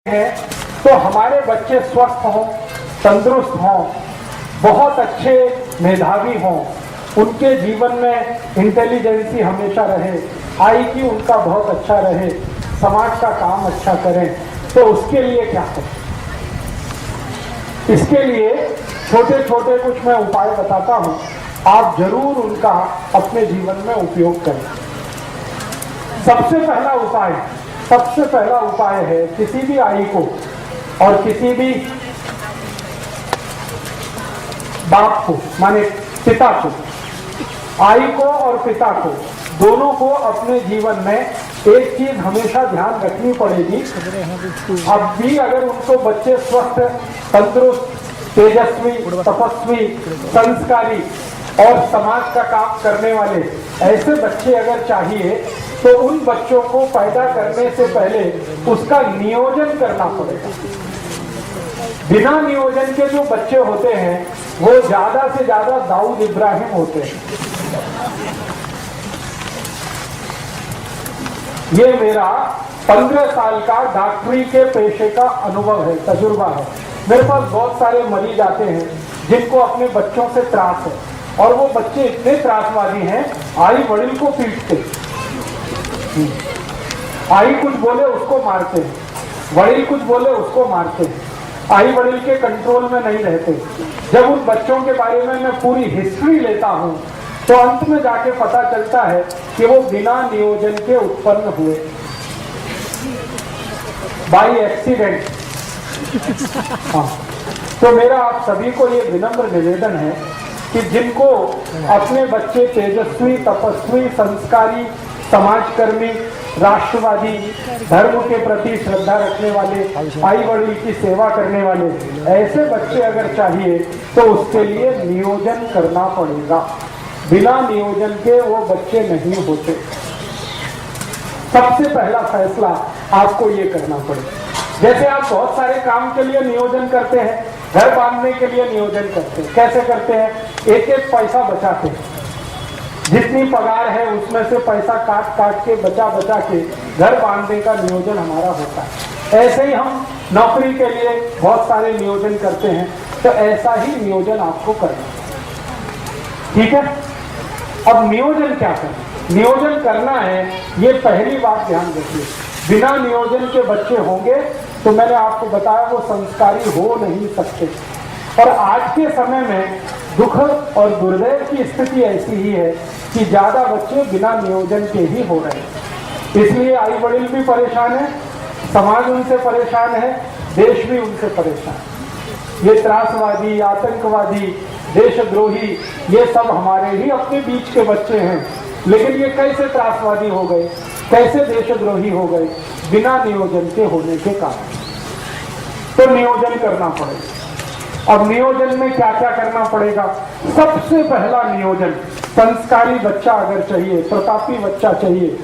हैं तो हमारे बच्चे स्वस्थ हों, तंदुरुस्त हों, बहुत अच्छे मेधावी हों, उनके जीवन में इंटेलिजेंसी हमेशा रहे, IQ उनका बहुत अच्छा रहे, समाज का काम अच्छा करें। तो उसके लिए क्या करें? इसके लिए छोटे छोटे कुछ मैं उपाय बताता हूं, आप जरूर उनका अपने जीवन में उपयोग करें। सबसे पहला उपाय है किसी भी आई को और किसी भी बाप को, माने पिता को, आई को और पिता को, दोनों को अपने जीवन में एक चीज हमेशा ध्यान रखनी पड़ेगी। अब भी अगर उनको बच्चे स्वस्थ, तंदुरुस्त, तेजस्वी, तपस्वी, संस्कारी और समाज का काम करने वाले ऐसे बच्चे अगर चाहिए तो उन बच्चों को पैदा करने से पहले उसका नियोजन करना पड़ेगा। बिना नियोजन के जो बच्चे होते हैं वो ज्यादा से ज्यादा दाऊद इब्राहिम होते हैं। ये मेरा 15 साल का डॉक्टरी के पेशे का अनुभव है, तजुर्बा है। मेरे पास बहुत सारे मरीज आते हैं जिनको अपने बच्चों से त्रास है और वो बच्चे इतने त्रासवादी हैं, आई वड़िल को पीटते, आई कुछ बोले उसको मारते, वड़िल कुछ बोले उसको मारते, आई वड़िल के कंट्रोल में नहीं रहते। जब उन बच्चों के बारे में मैं पूरी हिस्ट्री लेता हूं तो अंत में जाके पता चलता है कि वो बिना नियोजन के उत्पन्न हुए, बाई एक्सीडेंट। हाँ, तो मेरा आप सभी को ये विनम्र निवेदन है कि जिनको अपने बच्चे तेजस्वी, तपस्वी, संस्कारी, समाजकर्मी, राष्ट्रवादी, धर्म के प्रति श्रद्धा रखने वाले, आई वड़िल की सेवा करने वाले ऐसे बच्चे अगर चाहिए तो उसके लिए नियोजन करना पड़ेगा। बिना नियोजन के वो बच्चे नहीं होते। सबसे पहला फैसला आपको ये करना पड़ेगा। जैसे आप बहुत सारे काम के लिए नियोजन करते हैं, घर बांधने के लिए नियोजन करते हैं। कैसे करते हैं? एक एक पैसा बचाते हैं, जितनी पगार है उसमें से पैसा काट काट के बचा के घर बांधने का नियोजन हमारा होता है। ऐसे ही हम नौकरी के लिए बहुत सारे नियोजन करते हैं, तो ऐसा ही नियोजन आपको करना है। ठीक है? अब नियोजन क्या करना? नियोजन करना है, ये पहली बात ध्यान रखिए। बिना नियोजन के बच्चे होंगे तो मैंने आपको बताया वो संस्कारी हो नहीं सकते। और आज के समय में दुख और दुर्दैव की स्थिति ऐसी ही है कि ज्यादा बच्चे बिना नियोजन के ही हो रहे हैं। इसलिए आई वड़िल भी परेशान है, समाज उनसे परेशान है, देश भी उनसे परेशान है। ये त्रासवादी, आतंकवादी, देशद्रोही, ये सब हमारे ही अपने बीच के बच्चे हैं। लेकिन ये कैसे त्रासवादी हो गए, कैसे देशद्रोही हो गए? बिना नियोजन के होने के कारण। तो नियोजन करना पड़ेगा। अब नियोजन में क्या क्या करना पड़ेगा? सबसे पहला नियोजन, संस्कारी बच्चा अगर चाहिए, प्रतापी बच्चा चाहिए,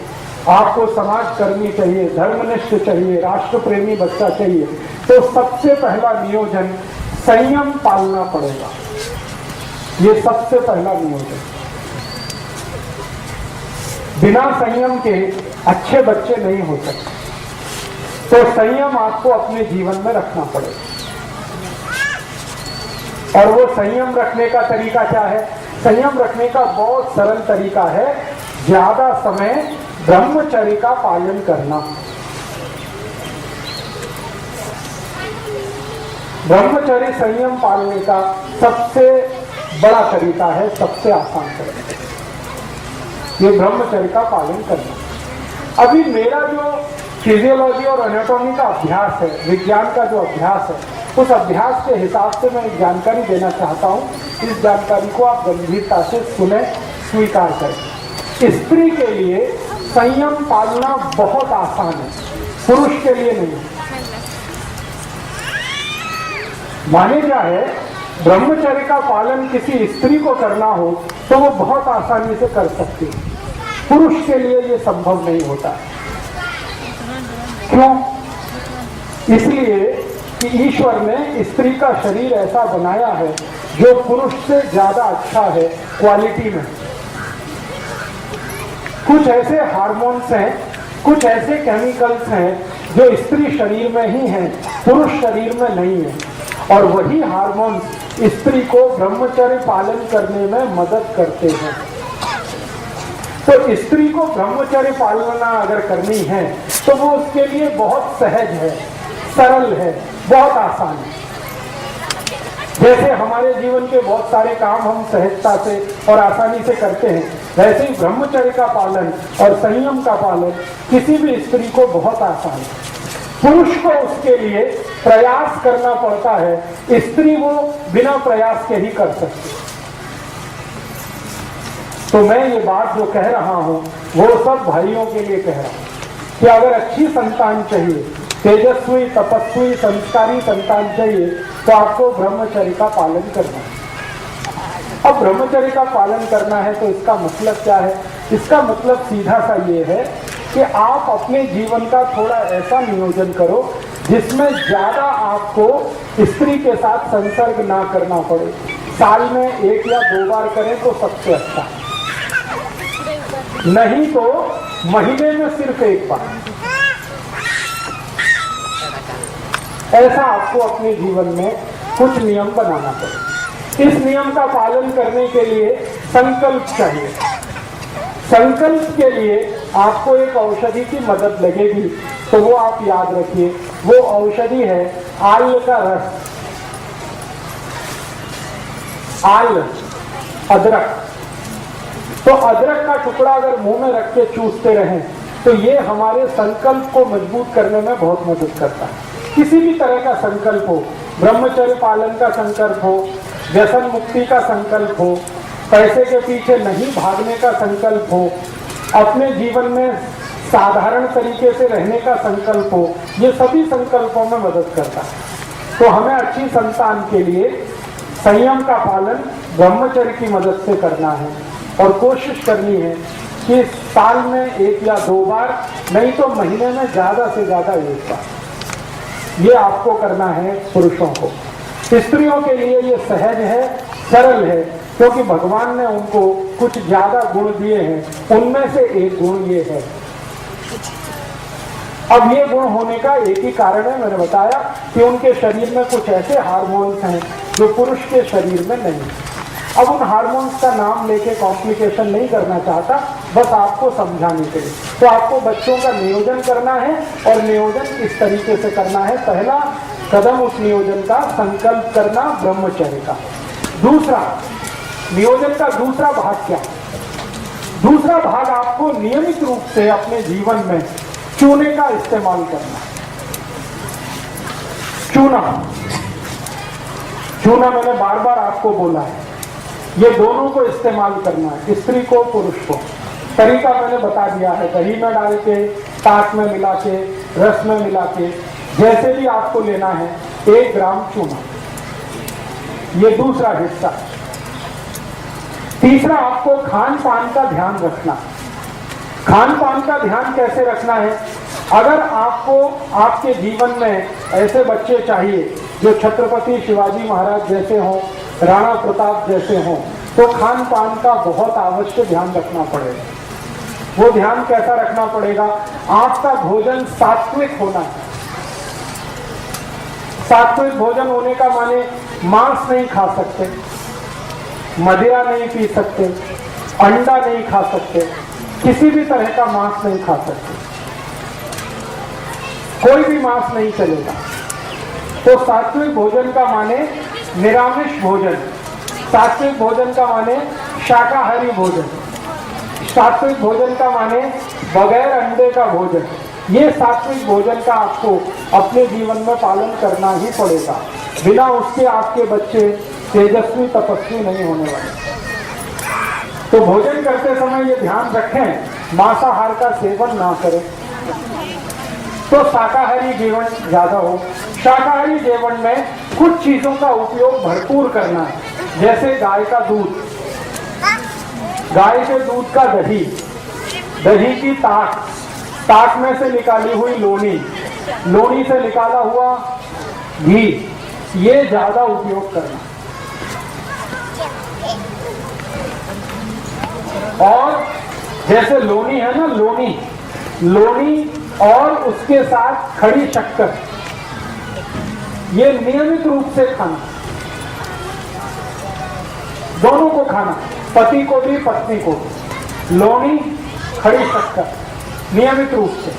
आपको समाजकर्मी चाहिए, धर्मनिष्ठ चाहिए, राष्ट्र प्रेमी बच्चा चाहिए, तो सबसे पहला नियोजन संयम पालना पड़ेगा। ये सबसे पहला नियोजन। बिना संयम के अच्छे बच्चे नहीं हो सकते। तो संयम आपको अपने जीवन में रखना पड़ेगा। और वो संयम रखने का तरीका क्या है? संयम रखने का बहुत सरल तरीका है, ज्यादा समय ब्रह्मचर्य का पालन करना। ब्रह्मचर्य संयम पालने का सबसे बड़ा तरीका है, सबसे आसान तरीका, ये ब्रह्मचर्य का पालन करना। अभी मेरा जो फिजियोलॉजी और एनाटॉमी का अभ्यास है, विज्ञान का जो अभ्यास है, उस अभ्यास के हिसाब से मैं एक जानकारी देना चाहता हूं। इस जानकारी को आप गंभीरता से सुने, स्वीकार करें। स्त्री के लिए संयम पालना बहुत आसान है, पुरुष के लिए नहीं। माने क्या है, ब्रह्मचर्य का पालन किसी स्त्री को करना हो तो वो बहुत आसानी से कर सकती है, पुरुष के लिए ये संभव नहीं होता। क्यों? इसलिए कि ईश्वर ने स्त्री का शरीर ऐसा बनाया है जो पुरुष से ज्यादा अच्छा है क्वालिटी में। कुछ ऐसे हार्मोन्स हैं, कुछ ऐसे केमिकल्स हैं जो स्त्री शरीर में ही है, पुरुष शरीर में नहीं है। और वही हार्मोन स्त्री को ब्रह्मचर्य पालन करने में मदद करते हैं। तो स्त्री को ब्रह्मचर्य पालना अगर करनी है तो वो उसके लिए बहुत सहज है, सरल है, बहुत आसान है। जैसे हमारे जीवन के बहुत सारे काम हम सहजता से और आसानी से करते हैं, वैसे ही ब्रह्मचर्य का पालन और संयम का पालन किसी भी स्त्री को बहुत आसान है। पुरुष को उसके लिए प्रयास करना पड़ता है, स्त्री वो बिना प्रयास के ही कर सकती। तो मैं ये बात जो कह रहा हूं वो सब भाइयों के लिए कह रहा हूं कि अगर अच्छी संतान चाहिए, तेजस्वी, तपस्वी, संस्कारी संतान चाहिए तो आपको ब्रह्मचर्य का पालन करना है। अब ब्रह्मचर्य का पालन करना है तो इसका मतलब क्या है? इसका मतलब सीधा सा ये है कि आप अपने जीवन का थोड़ा ऐसा नियोजन करो जिसमें ज्यादा आपको स्त्री के साथ संसर्ग ना करना पड़े। साल में 1 या 2 बार करें तो सबसे अच्छा, नहीं तो महीने में सिर्फ 1 बार। ऐसा आपको अपने जीवन में कुछ नियम बनाना पड़े। इस नियम का पालन करने के लिए संकल्प चाहिए। संकल्प के लिए आपको एक औषधि की मदद लगेगी, तो वो आप याद रखिए, वो औषधि है आल का रस। आल, अदरक। तो अदरक का टुकड़ा अगर मुंह में रख के चूसते रहें तो ये हमारे संकल्प को मजबूत करने में बहुत मदद करता है। किसी भी तरह का संकल्प हो, ब्रह्मचर्य पालन का संकल्प हो, व्यसन मुक्ति का संकल्प हो, पैसे के पीछे नहीं भागने का संकल्प हो, अपने जीवन में साधारण तरीके से रहने का संकल्प हो, ये सभी संकल्पों में मदद करता है। तो हमें अच्छी संतान के लिए संयम का पालन ब्रह्मचर्य की मदद से करना है और कोशिश करनी है कि साल में 1 या 2 बार, नहीं तो महीने में ज्यादा से ज्यादा 1 बार, ये आपको करना है पुरुषों को। स्त्रियों के लिए ये सहज है, सरल है, क्योंकि भगवान ने उनको कुछ ज्यादा गुण दिए हैं। उनमें से एक गुण ये है। अब ये गुण होने का एक ही कारण है, मैंने बताया कि उनके शरीर में कुछ ऐसे हार्मोन्स हैं जो पुरुष के शरीर में नहीं है। अब उन हार्मोन्स का नाम लेके कॉम्प्लिकेशन नहीं करना चाहता, बस आपको समझाने के लिए। तो आपको बच्चों का नियोजन करना है और नियोजन इस तरीके से करना है। पहला कदम उस नियोजन का संकल्प करना ब्रह्मचर्य का। दूसरा, नियोजन का दूसरा भाग क्या? दूसरा भाग आपको नियमित रूप से अपने जीवन में चूने का इस्तेमाल करना। चूना मैंने बार बार आपको बोला है, ये दोनों को इस्तेमाल करना है, स्त्री को, पुरुष को। तरीका मैंने बता दिया है, दही में डाल के, ताक में मिला के, रस में मिला के, जैसे भी आपको लेना है। 1 ग्राम चूना, ये दूसरा हिस्सा। तीसरा, आपको खान पान का ध्यान रखना। खान पान का ध्यान कैसे रखना है? अगर आपको आपके जीवन में ऐसे बच्चे चाहिए जो छत्रपति शिवाजी महाराज जैसे हों, राणा प्रताप जैसे हों, तो खान पान का बहुत आवश्यक ध्यान रखना पड़ेगा। वो ध्यान कैसा रखना पड़ेगा? आपका भोजन सात्विक होना है। सात्विक भोजन होने का माने मांस नहीं खा सकते, मदिरा नहीं पी सकते, अंडा नहीं खा सकते, किसी भी तरह का मांस नहीं खा सकते, कोई भी मांस नहीं चलेगा। तो सात्विक भोजन का माने निरामिष भोजन, सात्विक भोजन का माने शाकाहारी भोजन, सात्विक भोजन का माने बगैर अंडे का भोजन। ये सात्विक भोजन का आपको अपने जीवन में पालन करना ही पड़ेगा, बिना उसके आपके बच्चे तेजस्वी तपस्वी नहीं होने वाले। तो भोजन करते समय ये ध्यान रखें, मांसाहार का सेवन ना करें, तो शाकाहारी जीवन ज्यादा हो। शाकाहारी जीवन में कुछ चीजों का उपयोग भरपूर करना है, जैसे गाय का दूध, गाय के दूध का दही, दही की ताक, ताक में से निकाली हुई लोनी, लोनी से निकाला हुआ घी, ये ज्यादा उपयोग करना। और जैसे लोनी है ना, लोनी और उसके साथ खड़ी शक्कर, ये नियमित रूप से खाना, दोनों को खाना, पति को भी पत्नी को भी। लोनी, खड़ी शक्कर नियमित रूप से।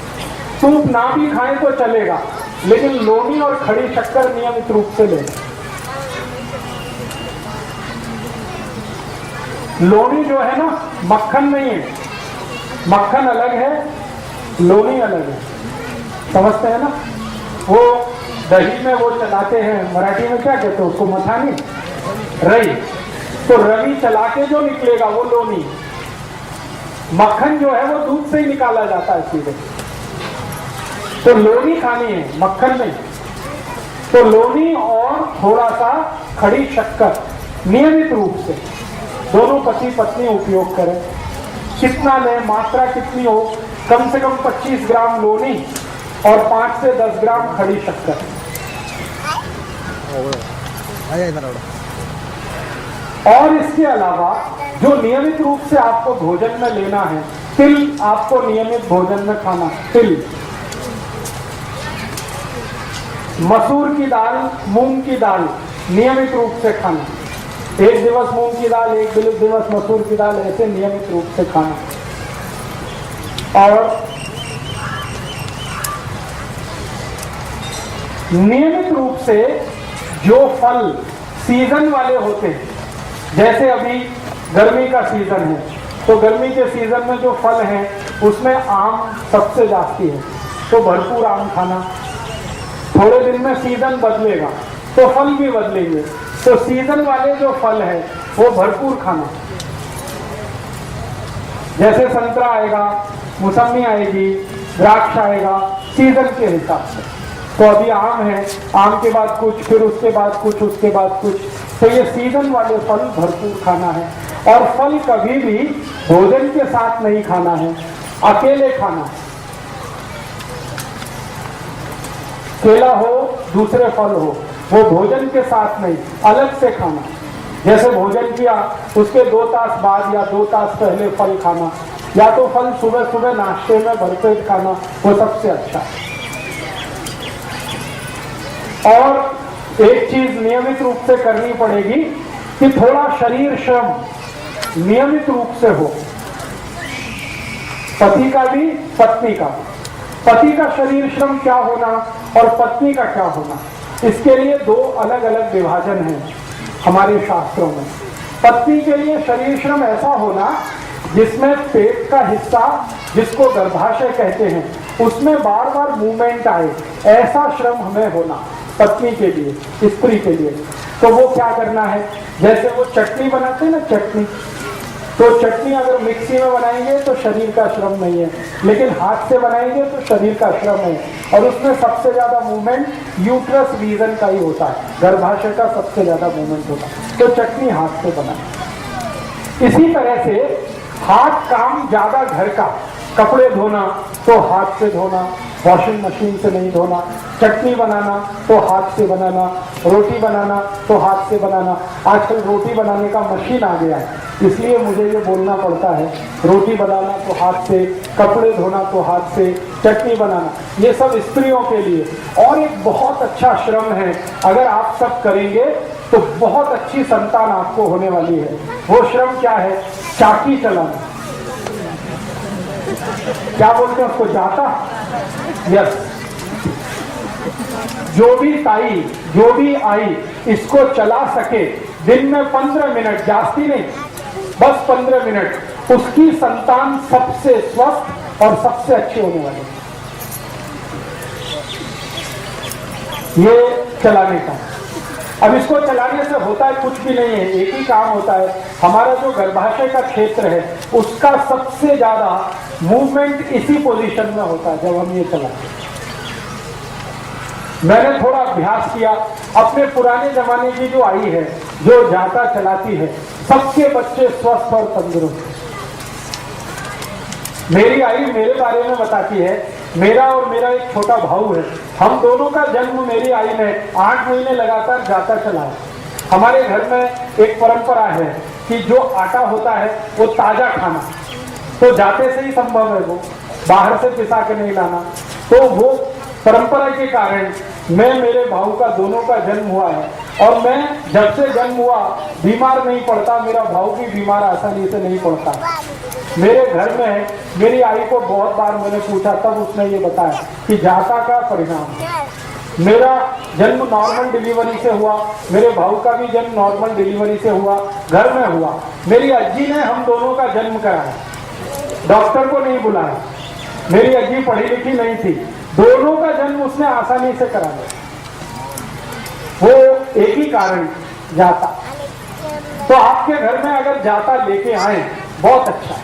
सूप ना भी खाएं तो चलेगा, लेकिन लोनी और खड़ी शक्कर नियमित रूप से लें। लोनी जो है ना, मक्खन नहीं है, मक्खन अलग है, लोनी अलग है, समझते हैं ना। वो दही में वो चलाते हैं, मराठी में क्या कहते हैं उसको, मथानी, रई, तो रवी चला के जो निकलेगा वो लोनी। मक्खन जो है वो दूध से ही निकाला जाता है सीधे, तो लोनी खानी है, मक्खन नहीं। तो लोनी और थोड़ा सा खड़ी शक्कर नियमित रूप से दोनों पति पत्नी उपयोग करें। कितना लें, मात्रा कितनी हो, कम से कम 25 ग्राम लोनी और 5 से 10 ग्राम खड़ी शक्कर। और इसके अलावा जो नियमित रूप से आपको भोजन में लेना है, तिल आपको नियमित भोजन में खाना, तिल, मसूर की दाल, मूंग की दाल नियमित रूप से खाना। एक दिवस मूंग की दाल, एक दिवस मसूर की दाल, ऐसे नियमित रूप से खाना। और नियमित रूप से जो फल सीजन वाले होते हैं, जैसे अभी गर्मी का सीजन है, तो गर्मी के सीजन में जो फल हैं उसमें आम सबसे जाती है, तो भरपूर आम खाना। थोड़े दिन में सीजन बदलेगा तो फल भी बदलेंगे, तो सीजन वाले जो फल है वो भरपूर खाना। जैसे संतरा आएगा, मौसमी आएगी, द्राक्ष आएगा, सीजन के हिसाब से। तो अभी आम है, आम के बाद कुछ, फिर उसके बाद कुछ, उसके बाद कुछ, तो ये सीजन वाले फल भरपूर खाना है। और फल कभी भी भोजन के साथ नहीं खाना है, अकेले खाना। केला हो, दूसरे फल हो, वो भोजन के साथ नहीं, अलग से खाना। जैसे भोजन किया उसके 2 तास बाद या 2 तास पहले फल खाना, या तो फल सुबह सुबह नाश्ते में भरपेट खाना, वो सबसे अच्छा है। और एक चीज नियमित रूप से करनी पड़ेगी कि थोड़ा शरीर श्रम नियमित रूप से हो, पति का भी पत्नी का भी। पति का शरीर श्रम क्या होना और पत्नी का क्या होना, इसके लिए 2 अलग अलग विभाजन हैं हमारे शास्त्रों में। पत्नी के लिए शरीर श्रम ऐसा होना जिसमें पेट का हिस्सा, जिसको गर्भाशय कहते हैं, उसमें बार बार मूवमेंट आए, ऐसा श्रम हमें होना पत्नी के लिए, स्त्री के लिए। तो वो क्या करना है, जैसे वो चटनी बनाते हैं ना, चटनी, तो चटनी अगर मिक्सी में बनाएंगे तो शरीर का श्रम नहीं है, लेकिन हाथ से बनाएंगे तो शरीर का श्रम है। और उसमें सबसे ज्यादा मूवमेंट यूट्रस रीजन का ही होता है, गर्भाशय का सबसे ज्यादा मूवमेंट होता है, तो चटनी हाथ से बनाए। इसी तरह से हाथ काम ज्यादा घर का, कपड़े धोना तो हाथ से धोना, वॉशिंग मशीन से नहीं धोना, चटनी बनाना तो हाथ से बनाना, रोटी बनाना तो हाथ से बनाना। आजकल रोटी बनाने का मशीन आ गया है, इसलिए मुझे ये बोलना पड़ता है, रोटी बनाना तो हाथ से, कपड़े धोना तो हाथ से, चटनी बनाना, ये सब स्त्रियों के लिए। और एक बहुत अच्छा श्रम है, अगर आप सब करेंगे तो बहुत अच्छी संतान आपको होने वाली है। वो श्रम क्या है, चाकी चलाना। क्या बोलते हैं उसको, जाता, यस। जो भी ताई, जो भी आई इसको चला सके दिन में 15 मिनट, जास्ती नहीं, बस 15 मिनट, उसकी संतान सबसे स्वस्थ और सबसे अच्छी होने वाली। ये चलाने का। अब इसको चलाने से होता है कुछ भी नहीं है, एक ही काम होता है, हमारा जो गर्भाशय का क्षेत्र है उसका सबसे ज्यादा मूवमेंट इसी पोजीशन में होता है जब हम ये चलाते हैं। मैंने थोड़ा अभ्यास किया, अपने पुराने जमाने की जो आई है, जो जाता चलाती है, सबके बच्चे स्वस्थ और तंदुरुस्त। मेरी आई मेरे बारे में बताती है, मेरा और मेरा एक छोटा भाऊ है, हम दोनों का जन्म मेरी आई ने 8 महीने लगातार जाता चला है। हमारे घर में एक परंपरा है कि जो आटा होता है वो ताजा खाना, तो जाते से ही संभव है वो, बाहर से पिसा के नहीं लाना। तो वो परंपरा के कारण मैं, मेरे भाऊ का, दोनों का जन्म हुआ है, और मैं जब से जन्म हुआ बीमार नहीं पड़ता, मेरा भाऊ भी बीमार आसानी से नहीं पड़ता। मेरे घर में मेरी आई को बहुत बार मैंने पूछा, तब उसने ये बताया कि जाता का परिणाम है। मेरा जन्म नॉर्मल डिलीवरी से हुआ, मेरे भाऊ का भी जन्म नॉर्मल डिलीवरी से हुआ, घर में हुआ। मेरी अज्जी ने हम दोनों का जन्म कराया, डॉक्टर को नहीं बुलाया। मेरी अज्जी पढ़ी लिखी नहीं थी, दोनों का जन्म उसने आसानी से करा लिया। वो एक ही कारण, जाता। तो आपके घर में अगर जाता लेके आए, बहुत अच्छा है।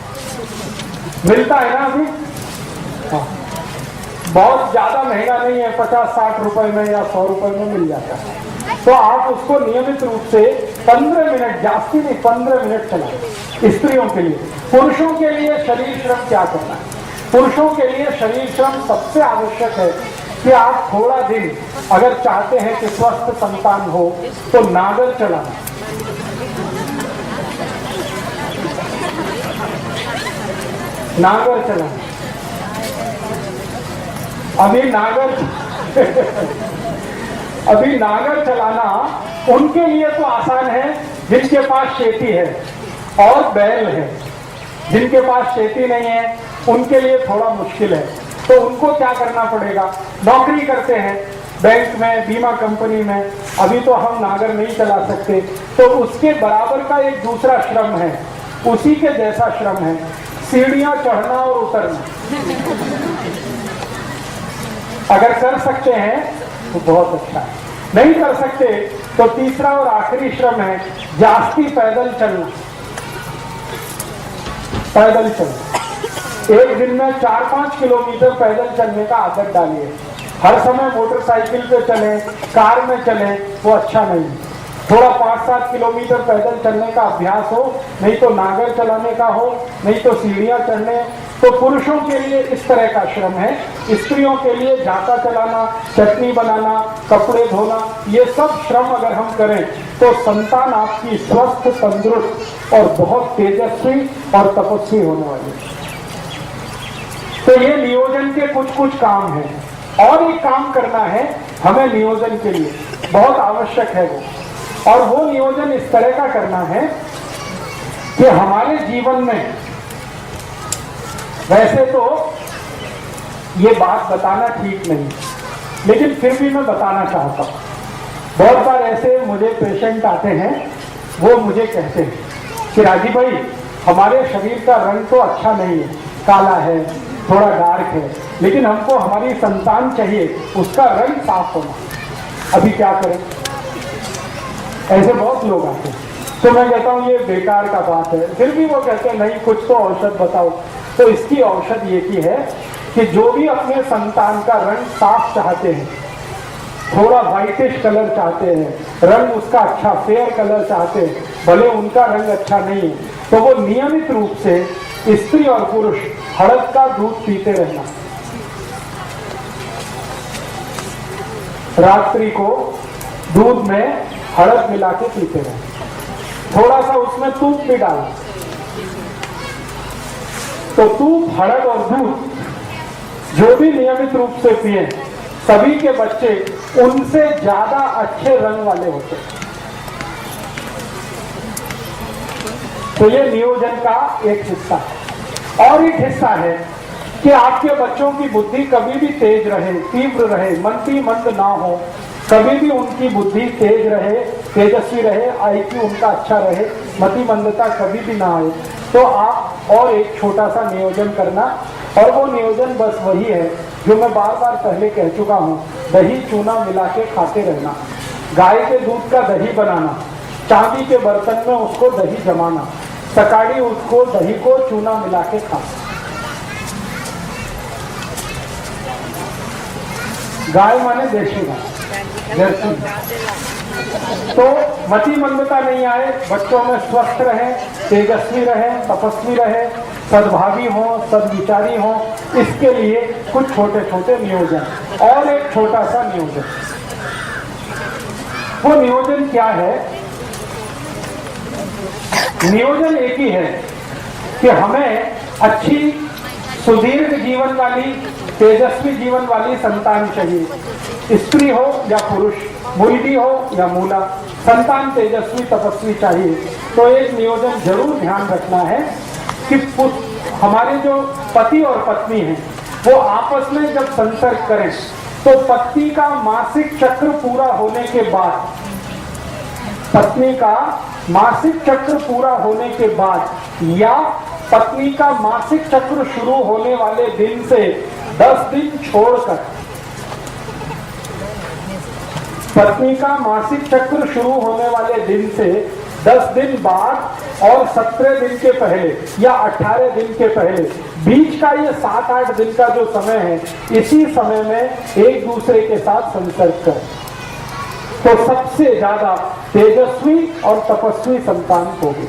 मिलता है ना अभी? हाँ। बहुत ज्यादा महंगा नहीं है, 50-60 रुपए में या 100 रुपए में मिल जाता है। तो आप उसको नियमित रूप से 15 मिनट, जास्ती नहीं, 15 मिनट चलाएं। स्त्रियों के लिए। पुरुषों के लिए शरीर श्रम क्या करना है? पुरुषों के लिए शरीर श्रम सबसे आवश्यक है कि आप थोड़ा दिन अगर चाहते हैं कि स्वस्थ संतान हो, तो नागर चलाना। नागर चलाना। अभी नागर चलाना उनके लिए तो आसान है जिनके पास खेती है और बैल है। जिनके पास खेती नहीं है उनके लिए थोड़ा मुश्किल है। तो उनको क्या करना पड़ेगा? नौकरी करते हैं बैंक में, बीमा कंपनी में, अभी तो हम नागर नहीं चला सकते, तो उसके बराबर का एक दूसरा श्रम है, उसी के जैसा श्रम है, सीढ़ियां चढ़ना और उतरना। अगर कर सकते हैं तो बहुत अच्छा है, नहीं कर सकते तो तीसरा और आखिरी श्रम है जास्ती पैदल चलना। पैदल चलना, एक दिन में 4-5 किलोमीटर पैदल चलने का आदत डालिए। हर समय मोटरसाइकिल पे चले, कार में चले, वो अच्छा नहीं। थोड़ा 5-7 किलोमीटर पैदल चलने का अभ्यास हो, नहीं तो नागर चलाने का हो, नहीं तो सीढ़ियां चढ़ने। तो पुरुषों के लिए इस तरह का श्रम है, स्त्रियों के लिए जाता चलाना, चटनी बनाना, कपड़े धोना, ये सब श्रम अगर हम करें तो संतान आपकी स्वस्थ, तंदुरुस्त और बहुत तेजस्वी और तपस्वी होने वाली है। तो ये नियोजन के कुछ काम हैं। और एक काम करना है हमें नियोजन के लिए, बहुत आवश्यक है वो। और वो नियोजन इस तरह का करना है कि हमारे जीवन में, वैसे तो ये बात बताना ठीक नहीं, लेकिन फिर भी मैं बताना चाहता हूँ। बहुत बार ऐसे मुझे पेशेंट आते हैं, वो मुझे कहते हैं कि राजीव भाई, हमारे शरीर का रंग तो अच्छा नहीं है, काला है, थोड़ा डार्क है, लेकिन हमको हमारी संतान चाहिए, उसका रंग साफ होना। अभी क्या करें? ऐसे बहुत लोग आते हैं। तो मैं कहता हूँ ये बेकार का बात है। फिर भी वो कहते हैं नहीं, कुछ तो औषध बताओ। तो इसकी औषध ये की है कि जो भी अपने संतान का रंग साफ चाहते हैं, थोड़ा व्हाइटिश कलर चाहते हैं, रंग उसका अच्छा, फेयर कलर चाहते हैं, भले उनका रंग अच्छा नहीं है, तो वो नियमित रूप से स्त्री और पुरुष हड़द का दूध पीते रहना। रात्रि को दूध में हड़द मिला के पीते रहना, थोड़ा सा उसमें तूप भी डालना। तो तूप, हड़द और दूध जो भी नियमित रूप से पिए, सभी के बच्चे उनसे ज्यादा अच्छे रंग वाले होते हैं। तो ये नियोजन का एक हिस्सा है। और एक हिस्सा है कि आपके बच्चों की बुद्धि कभी भी तेज रहे, तीव्र रहे, मंदी मंद ना हो, कभी भी उनकी बुद्धि तेज रहे, तेजस्वी रहे, आईक्यू उनका अच्छा रहे, मति मंदता कभी भी ना आए। तो आप और एक छोटा सा नियोजन करना, और वो नियोजन बस वही है जो मैं बार बार पहले कह चुका हूँ, दही चूना मिला के खाते रहना। गाय के दूध का दही बनाना, चांदी के बर्तन में उसको दही जमाना, सकाड़ी उसको दही को चूना मिला के खाना। गाय माने देशी गाय, जर्सी। तो मति मंदता नहीं आए, बच्चों में स्वस्थ रहे, तेजस्वी रहे, तपस्वी रहे, सद्भावी हो, सद्विचारी हो, इसके लिए कुछ छोटे छोटे नियोजन। और एक छोटा सा नियोजन, वो नियोजन क्या है? नियोजन एक ही है कि हमें अच्छी सुदीर्घ जीवन वाली, तेजस्वी जीवन वाली संतान चाहिए। स्त्री हो या पुरुष, मूलगी हो या मूला, संतान तेजस्वी तपस्वी चाहिए। तो एक नियोजन जरूर ध्यान रखना है कि हमारे जो पति और पत्नी हैं वो आपस में जब संसर्ग करें तो पत्नी का मासिक चक्र पूरा होने के बाद, पत्नी का मासिक चक्र पूरा होने के बाद या पत्नी का मासिक चक्र शुरू होने वाले दिन से 10 दिन छोड़कर, पत्नी का मासिक चक्र शुरू होने वाले दिन से 10 दिन बाद और 17 दिन के पहले या 18 दिन के पहले, बीच का ये 7-8 दिन का जो समय है, इसी समय में एक दूसरे के साथ संसर्ग करें तो सबसे ज्यादा तेजस्वी और तपस्वी संतान होगी।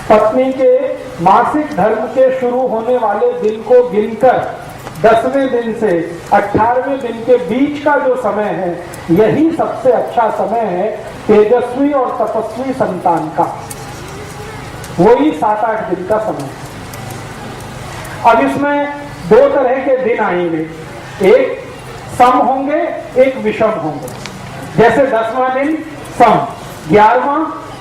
पत्नी के मासिक धर्म के शुरू होने वाले दिन को गिनकर 10वें दिन से 18वें दिन के बीच का जो समय है, यही सबसे अच्छा समय है तेजस्वी और तपस्वी संतान का। वही 7-8 दिन का समय है। अब इसमें 2 तरह के दिन आएंगे, एक सम होंगे, एक विषम होंगे। जैसे 10वां दिन सम, 11वां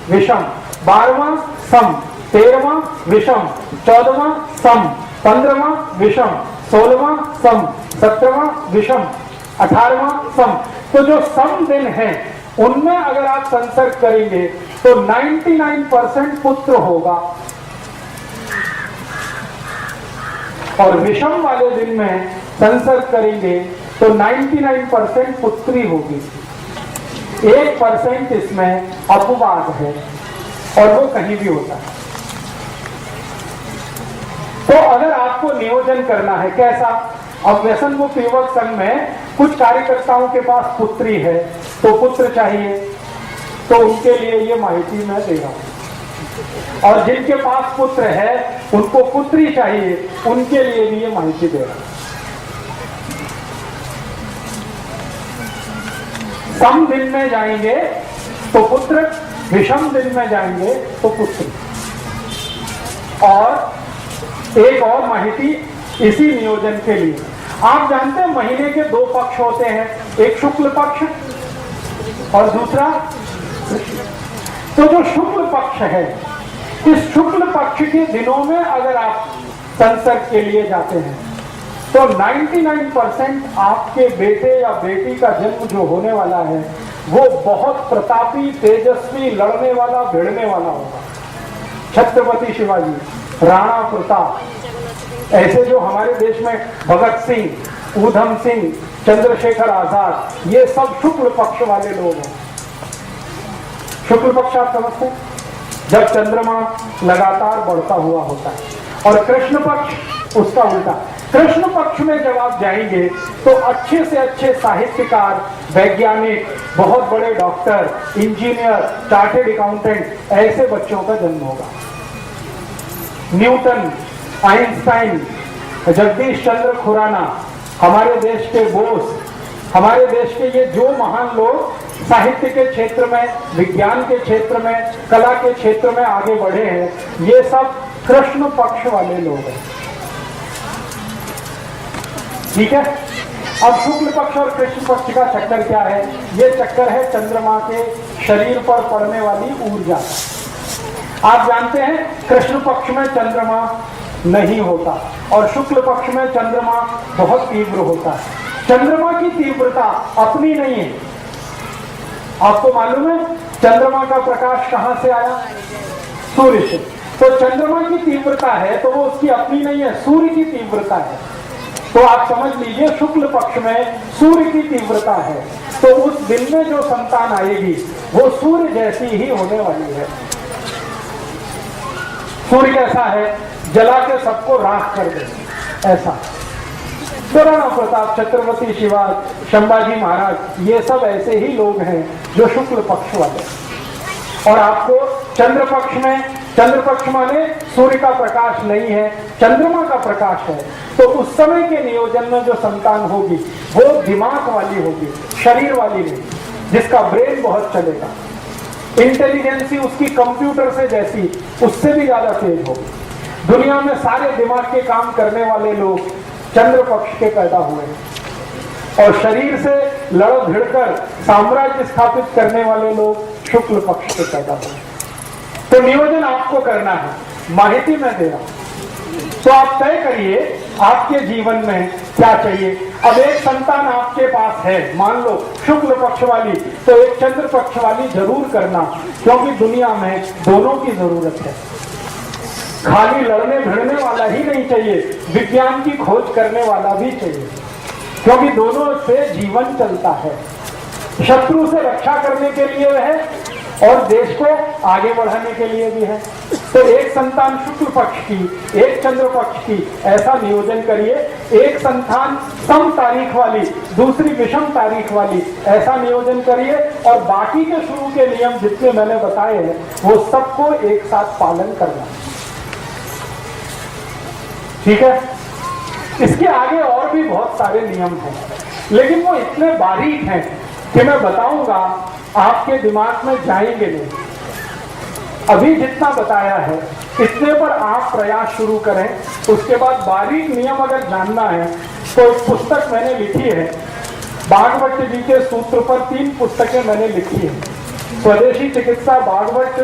विषम, 12वां सम, 13वां विषम, 14वां सम, 15वां विषम, 16वां सम, 17वां विषम, 18वां सम। तो जो सम दिन है उनमें अगर आप संसर्ग करेंगे तो 99% पुत्र होगा और विषम वाले दिन में संसर्ग करेंगे तो 99% पुत्री होगी। 1% इसमें अपवाद है और वो कहीं भी होता है। तो अगर आपको नियोजन करना है कैसा, अब व्यसन मुक्त युवक संघ में कुछ कार्यकर्ताओं के पास पुत्री है तो पुत्र चाहिए, तो उनके लिए ये माहिती मैं दे रहा हूं। और जिनके पास पुत्र है उनको पुत्री चाहिए, उनके लिए भी ये माहिती दे रहा हूं। सम दिन में जाएंगे तो पुत्र, विषम दिन में जाएंगे तो पुत्री। और एक और माहिती इसी नियोजन के लिए, आप जानते हैं महीने के 2 पक्ष होते हैं, एक शुक्ल पक्ष और दूसरा। तो जो शुक्ल पक्ष है, इस शुक्ल पक्ष के दिनों में अगर आप संसर्ग के लिए जाते हैं तो 99% आपके बेटे या बेटी का जन्म जो होने वाला है वो बहुत प्रतापी, तेजस्वी, लड़ने वाला, भिड़ने वाला होगा। छत्रपति शिवाजी, राणा प्रताप, ऐसे जो हमारे देश में भगत सिंह, ऊधम सिंह, चंद्रशेखर आजाद, ये सब शुक्ल पक्ष वाले लोग हैं। शुक्ल पक्ष आप समझते हैं, जब चंद्रमा लगातार बढ़ता हुआ होता है। और कृष्ण पक्ष उसका उल्टा। कृष्ण पक्ष में जब आप जाएंगे तो अच्छे से अच्छे साहित्यकार, वैज्ञानिक, बहुत बड़े डॉक्टर, इंजीनियर, चार्टेड अकाउंटेंट, ऐसे बच्चों का जन्म होगा। न्यूटन, आइंस्टाइन, जगदीश चंद्र खुराना, हमारे देश के बोस, हमारे देश के ये जो महान लोग साहित्य के क्षेत्र में, विज्ञान के क्षेत्र में, कला के क्षेत्र में आगे बढ़े हैं, ये सब कृष्ण पक्ष वाले लोग हैं। ठीक है। अब शुक्ल पक्ष और कृष्ण पक्ष का चक्कर क्या है? ये चक्कर है चंद्रमा के शरीर पर पड़ने वाली ऊर्जा। आप जानते हैं कृष्ण पक्ष में चंद्रमा नहीं होता और शुक्ल पक्ष में चंद्रमा बहुत तीव्र होता है। चंद्रमा की तीव्रता अपनी नहीं है। आपको मालूम है चंद्रमा का प्रकाश कहां से आया? सूर्य से। तो चंद्रमा की तीव्रता है तो वो उसकी अपनी नहीं है, सूर्य की तीव्रता है। तो आप समझ लीजिए शुक्ल पक्ष में सूर्य की तीव्रता है, तो उस दिन में जो संतान आएगी वो सूर्य जैसी ही होने वाली है। सूर्य कैसा है? जला के सबको राख कर दे, ऐसा। तो राणा प्रताप, छत्रपति शिवाजी, संभाजी महाराज, ये सब ऐसे ही लोग हैं जो शुक्ल पक्ष वाले। और आपको चंद्र पक्ष में, चंद्र पक्ष माने सूर्य का प्रकाश नहीं है, चंद्रमा का प्रकाश है, तो उस समय के नियोजन में जो संतान होगी वो दिमाग वाली होगी, शरीर वाली नहीं, जिसका ब्रेन बहुत चलेगा। इंटेलिजेंसी उसकी कंप्यूटर से जैसी, उससे भी ज्यादा तेज होगी। दुनिया में सारे दिमाग के काम करने वाले लोग चंद्र पक्ष के पैदा हुए और शरीर से लड़ भिड़कर साम्राज्य स्थापित करने वाले लोग शुक्ल पक्ष के पैदा हुए। तो नियोजन आपको करना है, माहिती मैं दे रहा हूं। तो आप तय करिए आपके जीवन में क्या चाहिए। अब एक संतान आपके पास है, मान लो शुक्ल पक्ष वाली, तो एक चंद्र पक्ष वाली जरूर करना, क्योंकि दुनिया में दोनों की जरूरत है। खाली लड़ने भिड़ने वाला ही नहीं चाहिए, विज्ञान की खोज करने वाला भी चाहिए, क्योंकि दोनों से जीवन चलता है। शत्रु से रक्षा करने के लिए है और देश को आगे बढ़ाने के लिए भी है। तो एक संतान शुक्ल पक्ष की, एक चंद्र पक्ष की, ऐसा नियोजन करिए। एक संतान सम तारीख वाली, दूसरी विषम तारीख वाली, ऐसा नियोजन करिए। और बाकी के शुरू के नियम जितने मैंने बताए हैं वो सबको एक साथ पालन करना, ठीक है। इसके आगे और भी बहुत सारे नियम हैं, लेकिन वो इतने बारीक हैं कि मैं बताऊंगा आपके दिमाग में जाएंगे नहीं। अभी जितना बताया है इतने पर आप प्रयास शुरू करें। उसके बाद बारीक नियम अगर जानना है तो एक पुस्तक मैंने लिखी है, भागवत जी के सूत्र पर 3 पुस्तकें मैंने लिखी है। स्वदेशी चिकित्सा भागवत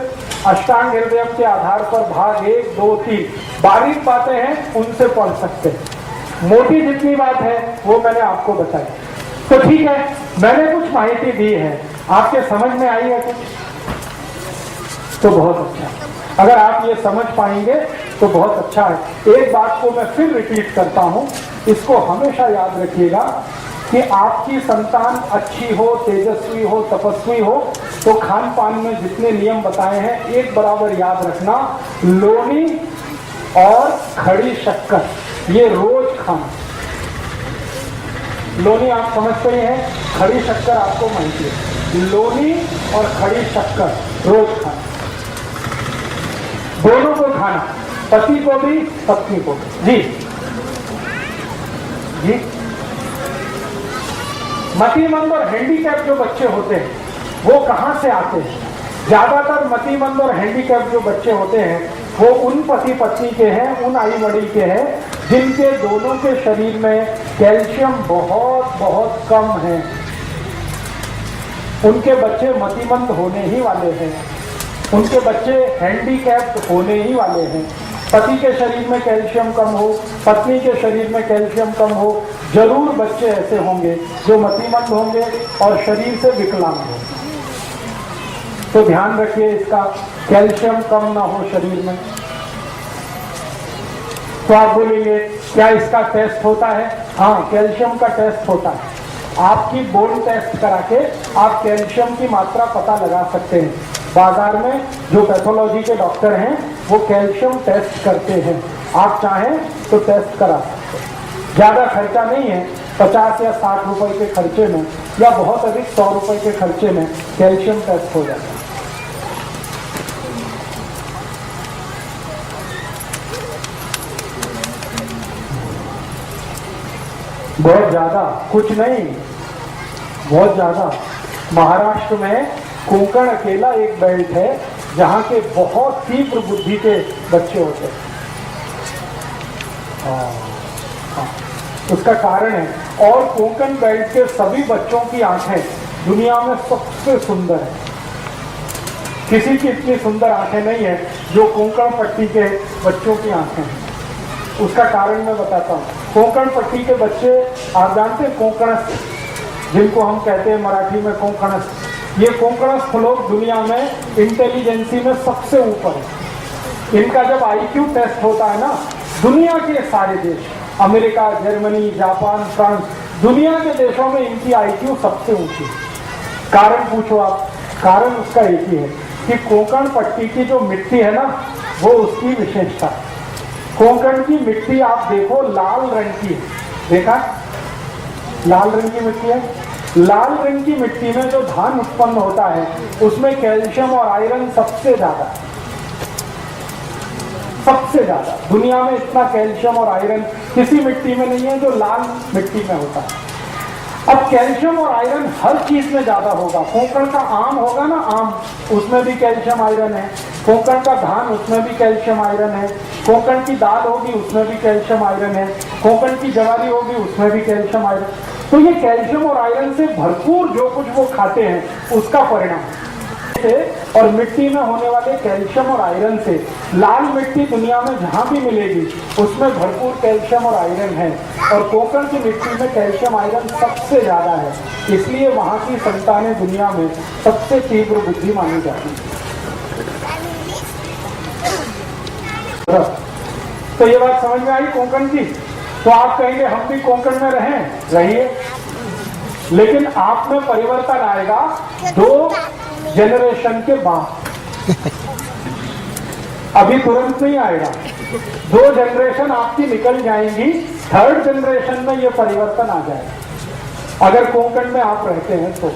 अष्टांग हृदय के आधार पर भाग 1, 2, 3 बारीक बातें हैं, उनसे पढ़ सकते हैं। मोटी जितनी बात है वो मैंने आपको बताई। तो ठीक है, मैंने कुछ माहिती दी है, आपके समझ में आई है कुछ? तो बहुत अच्छा। अगर आप ये समझ पाएंगे तो बहुत अच्छा है। एक बात को मैं फिर रिपीट करता हूं, इसको हमेशा याद रखिएगा कि आपकी संतान अच्छी हो, तेजस्वी हो, तपस्वी हो, तो खान पान में जितने नियम बताए हैं एक बराबर याद रखना। लोनी और खड़ी शक्कर ये रोज खाना। लोनी आप समझते ही हैं, खड़ी शक्कर आपको माहिती है। लोनी और खड़ी शक्कर रोज खाना, दोनों को खाना, पति को भी पत्नी को भी। जी जी। मतिमंद और हैंडीकैप जो बच्चे होते हैं वो कहां से आते हैं? ज्यादातर मतिमंद और हैंडीकैप जो बच्चे होते हैं वो उन पति पत्नी के हैं, उन आई वडील के हैं जिनके दोनों के शरीर में कैल्शियम बहुत बहुत कम है। उनके बच्चे मतिमंद होने ही वाले हैं, उनके बच्चे हैंडीकैप्ड होने ही वाले हैं। पति के शरीर में कैल्शियम कम हो, पत्नी के शरीर में कैल्शियम कम हो, जरूर बच्चे ऐसे होंगे जो मतिमंद होंगे और शरीर से विकलांग होंगे। तो ध्यान रखिए इसका, कैल्शियम कम ना हो शरीर में। तो आप बोलेंगे क्या इसका टेस्ट होता है? हाँ, कैल्शियम का टेस्ट होता है। आपकी बोन टेस्ट करा के आप कैल्शियम की मात्रा पता लगा सकते हैं। बाजार में जो पैथोलॉजी के डॉक्टर हैं वो कैल्शियम टेस्ट करते हैं, आप चाहें तो टेस्ट करा सकते हैं। ज्यादा खर्चा नहीं है, 50 या 60 रुपए के खर्चे में या बहुत अधिक 100 रुपए के खर्चे में कैल्शियम टेस्ट हो जाता है। बहुत ज्यादा कुछ नहीं, बहुत ज्यादा। महाराष्ट्र में कोंकण अकेला एक बेल्ट है जहां के बहुत तीव्र बुद्धि के बच्चे होते हैं। उसका कारण है। और कोंकण बेल्ट के सभी बच्चों की आंखें दुनिया में सबसे सुंदर है। किसी की इतनी सुंदर आंखें नहीं है जो कोंकण पट्टी के बच्चों की आंखें हैं। उसका कारण मैं बताता हूँ। कोंकण पट्टी के बच्चे, आप जानते हैं कोंकणस्थ, जिनको हम कहते हैं मराठी में कोंकणस्थ, ये कोंकणस्थ लोग दुनिया में इंटेलिजेंसी में सबसे ऊपर है। इनका जब आईक्यू टेस्ट होता है ना, दुनिया के सारे देश, अमेरिका, जर्मनी, जापान, फ्रांस, दुनिया के देशों में इनकी आईक्यू सबसे ऊंची है। कारण पूछो आप, कारण उसका एक ही है कि कोंकण पट्टी की जो मिट्टी है ना, वो उसकी विशेषता है। कोंकण की मिट्टी आप देखो लाल रंग की है, देखा लाल रंग की मिट्टी है। लाल रंग की मिट्टी में जो धान उत्पन्न होता है उसमें कैल्शियम और आयरन सबसे ज्यादा, सबसे ज्यादा। दुनिया में इतना कैल्शियम और आयरन किसी मिट्टी में नहीं है जो लाल मिट्टी में होता है। अब कैल्शियम और आयरन हर चीज में ज्यादा होगा। कोंकण का आम होगा ना, आम, उसमें भी कैल्शियम आयरन है। कोंकण का धान, उसमें भी कैल्शियम आयरन है। कोंकण की दाल होगी, उसमें भी कैल्शियम आयरन है। कोंकण की ज्वारी होगी, उसमें भी कैल्शियम आयरन। तो ये कैल्शियम और आयरन से भरपूर जो कुछ वो खाते हैं उसका परिणाम से, और मिट्टी में होने वाले कैल्शियम और आयरन से, लाल मिट्टी दुनिया में जहां भी मिलेगी उसमें भरपूर कैल्शियम और आयरन है, और कोंकण की मिट्टी में कैल्शियम आयरन सबसे ज्यादा है। इसलिए वहां की संतानें दुनिया में सबसे तीव्र बुद्धि मानी जाती है। तो ये बात समझ में आई कोंकण की। तो आप कहेंगे हम भी कोंकण में रहिए, लेकिन आप में परिवर्तन आएगा 2 जनरेशन के बाद, अभी तुरंत नहीं आएगा। 2 जनरेशन आपकी निकल जाएंगी, 3rd जनरेशन में ये परिवर्तन आ जाएगा, अगर कोंकण में आप रहते हैं तो।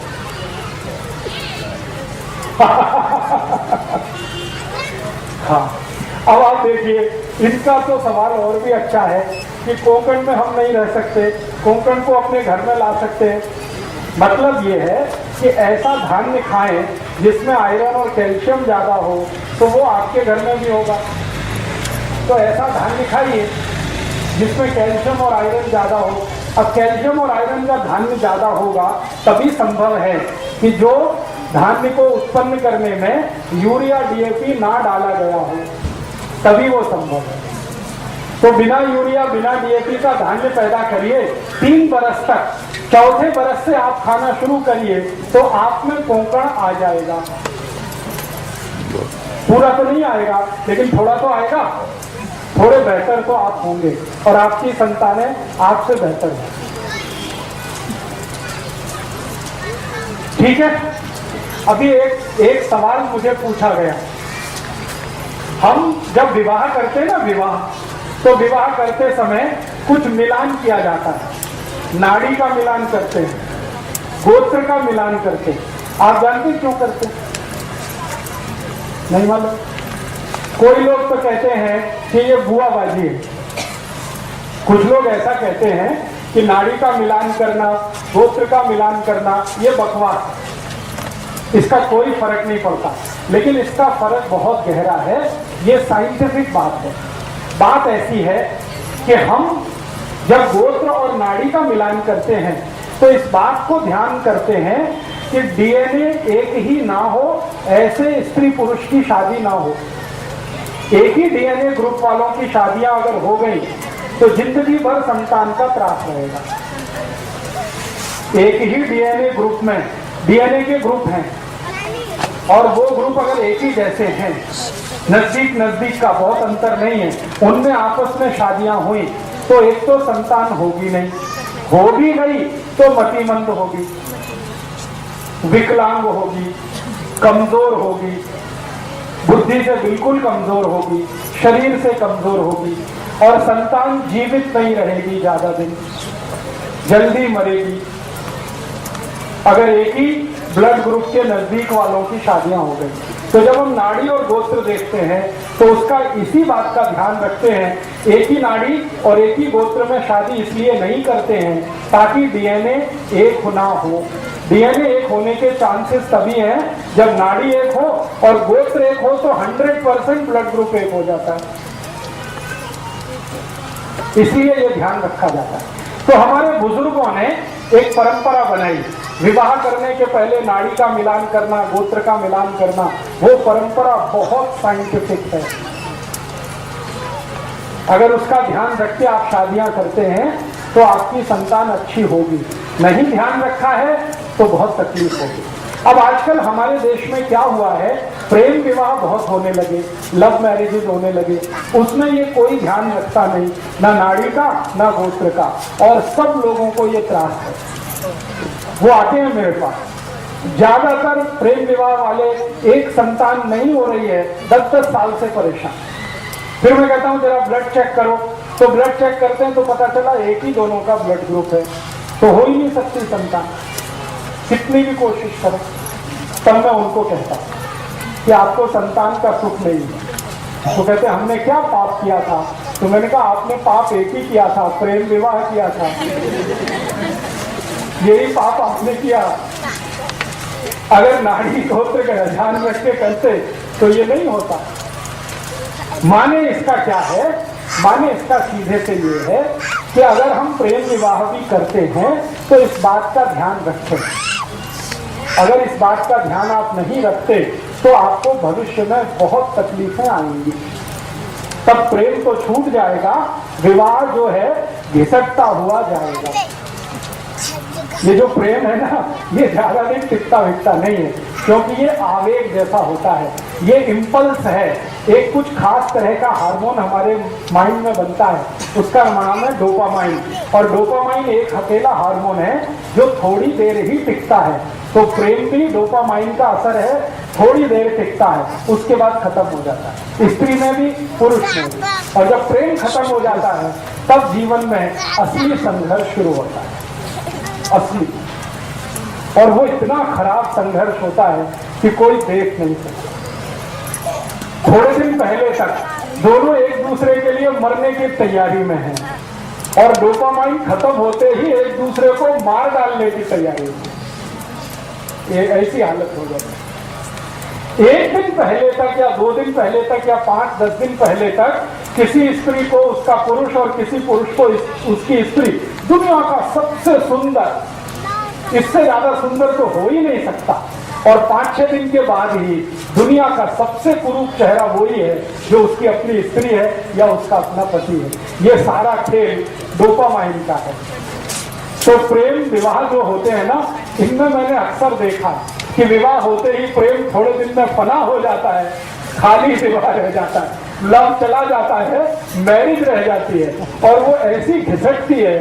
हाँ, अब आप देखिए, इनका तो सवाल और भी अच्छा है कि कोंकण में हम नहीं रह सकते, कोंकण को अपने घर में ला सकते हैं। मतलब ये है कि ऐसा धान्य खाएं जिसमें आयरन और कैल्शियम ज्यादा हो, तो वो आपके घर में भी होगा। तो ऐसा धान्य खाइए जिसमें कैल्शियम और आयरन ज्यादा हो। अब कैल्शियम और आयरन का धान्य ज्यादा होगा तभी संभव है कि जो धान्य को उत्पन्न करने में यूरिया डीएपी ना डाला गया हो, तभी वो संभव है। तो बिना यूरिया बिना डीएपी का धान्य पैदा करिए 3 बरस तक, 4थे बरस से आप खाना शुरू करिए तो आप में कोंकण आ जाएगा। पूरा तो नहीं आएगा, लेकिन थोड़ा तो आएगा। थोड़े बेहतर तो आप होंगे, और आपकी संतानें आपसे बेहतर हैं। ठीक है। अभी एक सवाल मुझे पूछा गया। हम जब विवाह करते हैं ना, तो विवाह करते समय कुछ मिलान किया जाता है। नाड़ी का मिलान करते हैं, गोत्र का मिलान करते हैं। आप जानते क्यों करते हैं? नहीं मालूम? कोई लोग तो कहते हैं कि ये बुआबाजी है। कुछ लोग ऐसा कहते हैं कि नाड़ी का मिलान करना, गोत्र का मिलान करना, ये बकवास, इसका कोई फर्क नहीं पड़ता। लेकिन इसका फर्क बहुत गहरा है। ये साइंटिफिक बात है। बात ऐसी है कि हम जब गोत्र और नाड़ी का मिलान करते हैं तो इस बात को ध्यान करते हैं कि डीएनए एक ही ना हो, ऐसे स्त्री पुरुष की शादी ना हो। एक ही डीएनए ग्रुप वालों की शादियां अगर हो गई तो जिंदगी भर संतान का त्रास रहेगा। एक ही डीएनए ग्रुप में, डीएनए के ग्रुप हैं और वो ग्रुप अगर एक ही जैसे हैं, नजदीक का बहुत अंतर नहीं है, उनमें आपस में शादियां हुई तो एक तो संतान होगी नहीं, हो भी गई तो मतिमंद होगी, विकलांग होगी, कमजोर होगी, बुद्धि से बिल्कुल कमजोर होगी, शरीर से कमजोर होगी, और संतान जीवित नहीं रहेगी ज्यादा दिन, जल्दी मरेगी। अगर एक ही ब्लड ग्रुप के नजदीक वालों की शादियां हो गई, तो जब हम नाड़ी और गोत्र देखते हैं तो उसका इसी बात का ध्यान रखते हैं। एक ही नाड़ी और एक ही गोत्र में शादी इसलिए नहीं करते हैं ताकि डीएनए एक ना हो। डीएनए एक होने के चांसेस तभी हैं जब नाड़ी एक हो और गोत्र एक हो, तो 100% ब्लड ग्रुप एक हो जाता है। इसलिए ये ध्यान रखा जाता है। तो हमारे बुजुर्गों ने एक परंपरा बनाई, विवाह करने के पहले नाड़ी का मिलान करना, गोत्र का मिलान करना। वो परंपरा बहुत साइंटिफिक है। अगर उसका ध्यान रख के आप शादियां करते हैं तो आपकी संतान अच्छी होगी। नहीं ध्यान रखा है तो बहुत तकलीफ होगी। अब आजकल हमारे देश में क्या हुआ है, प्रेम विवाह बहुत होने लगे, लव मैरिजेज होने लगे। उसमें ये कोई ध्यान रखता नहीं, ना नाड़ी का ना गोत्र का, और सब लोगों को ये त्रास है। वो आते हैं मेरे पास, ज्यादातर प्रेम विवाह वाले एक संतान नहीं हो रही है, 10-10 साल से परेशान। फिर मैं कहता हूं जरा ब्लड चेक करो, तो ब्लड चेक करते हैं तो पता चला एक ही दोनों का ब्लड ग्रुप है, तो हो ही नहीं सकती संतान, कितनी भी कोशिश करें। तब मैं उनको कहता कि आपको संतान का सुख नहीं है। तो कहते हमने क्या पाप किया था? तो मैंने कहा आपने पाप एक ही किया था, प्रेम विवाह किया था। यही पाप आपने किया। अगर नाड़ी गोत्र का ध्यान रख के करते तो ये नहीं होता। माने इसका क्या है? माने इसका सीधे से ये है कि अगर हम प्रेम विवाह भी करते हैं तो इस बात का ध्यान रखें। अगर इस बात का ध्यान आप नहीं रखते तो आपको भविष्य में बहुत तकलीफें आएंगी। तब प्रेम तो छूट जाएगा, विवाह जो है घिसटता हुआ जाएगा। ये जो प्रेम है ना, ये ज्यादा दिन टिकता विकता नहीं है, क्योंकि ये आवेग जैसा होता है, ये इम्पल्स है। एक कुछ खास तरह का हार्मोन हमारे माइंड में बनता है, उसका नाम है डोपामाइन। और डोपामाइन एक अकेला हार्मोन है जो थोड़ी देर ही टिकता है। तो प्रेम भी डोपामाइन का असर है, थोड़ी देर टिकता है, उसके बाद खत्म हो जाता है, स्त्री में भी पुरुष में भी। और जब प्रेम खत्म हो जाता है तब जीवन में असली संघर्ष शुरू होता है, असली। और वो इतना खराब संघर्ष होता है कि कोई देख नहीं सकता। थोड़े दिन पहले तक दोनों एक दूसरे के लिए मरने की तैयारी में हैं, और डोपामाइन खत्म होते ही एक दूसरे को मार डालने की तैयारी में। ये ऐसी हालत हो जाती है। एक दिन पहले तक या 2 दिन पहले तक या 5-10 दिन पहले तक किसी स्त्री को उसका पुरुष और किसी पुरुष को उसकी स्त्री दुनिया का सबसे सुंदर, इससे ज्यादा सुंदर तो हो ही नहीं सकता। और 5-6 दिन के बाद ही दुनिया का सबसे कुरूप चेहरा वही है जो उसकी अपनी स्त्री है या उसका अपना पति है। ये सारा खेल डोपामाइन का है। तो प्रेम विवाह जो होते हैं ना, इनमें मैंने अक्सर देखा कि विवाह होते ही प्रेम थोड़े दिन में फना हो जाता है, खाली विवाह रह जाता है, लव चला जाता है, मैरिज रह जाती है, और वो ऐसी घिसटती है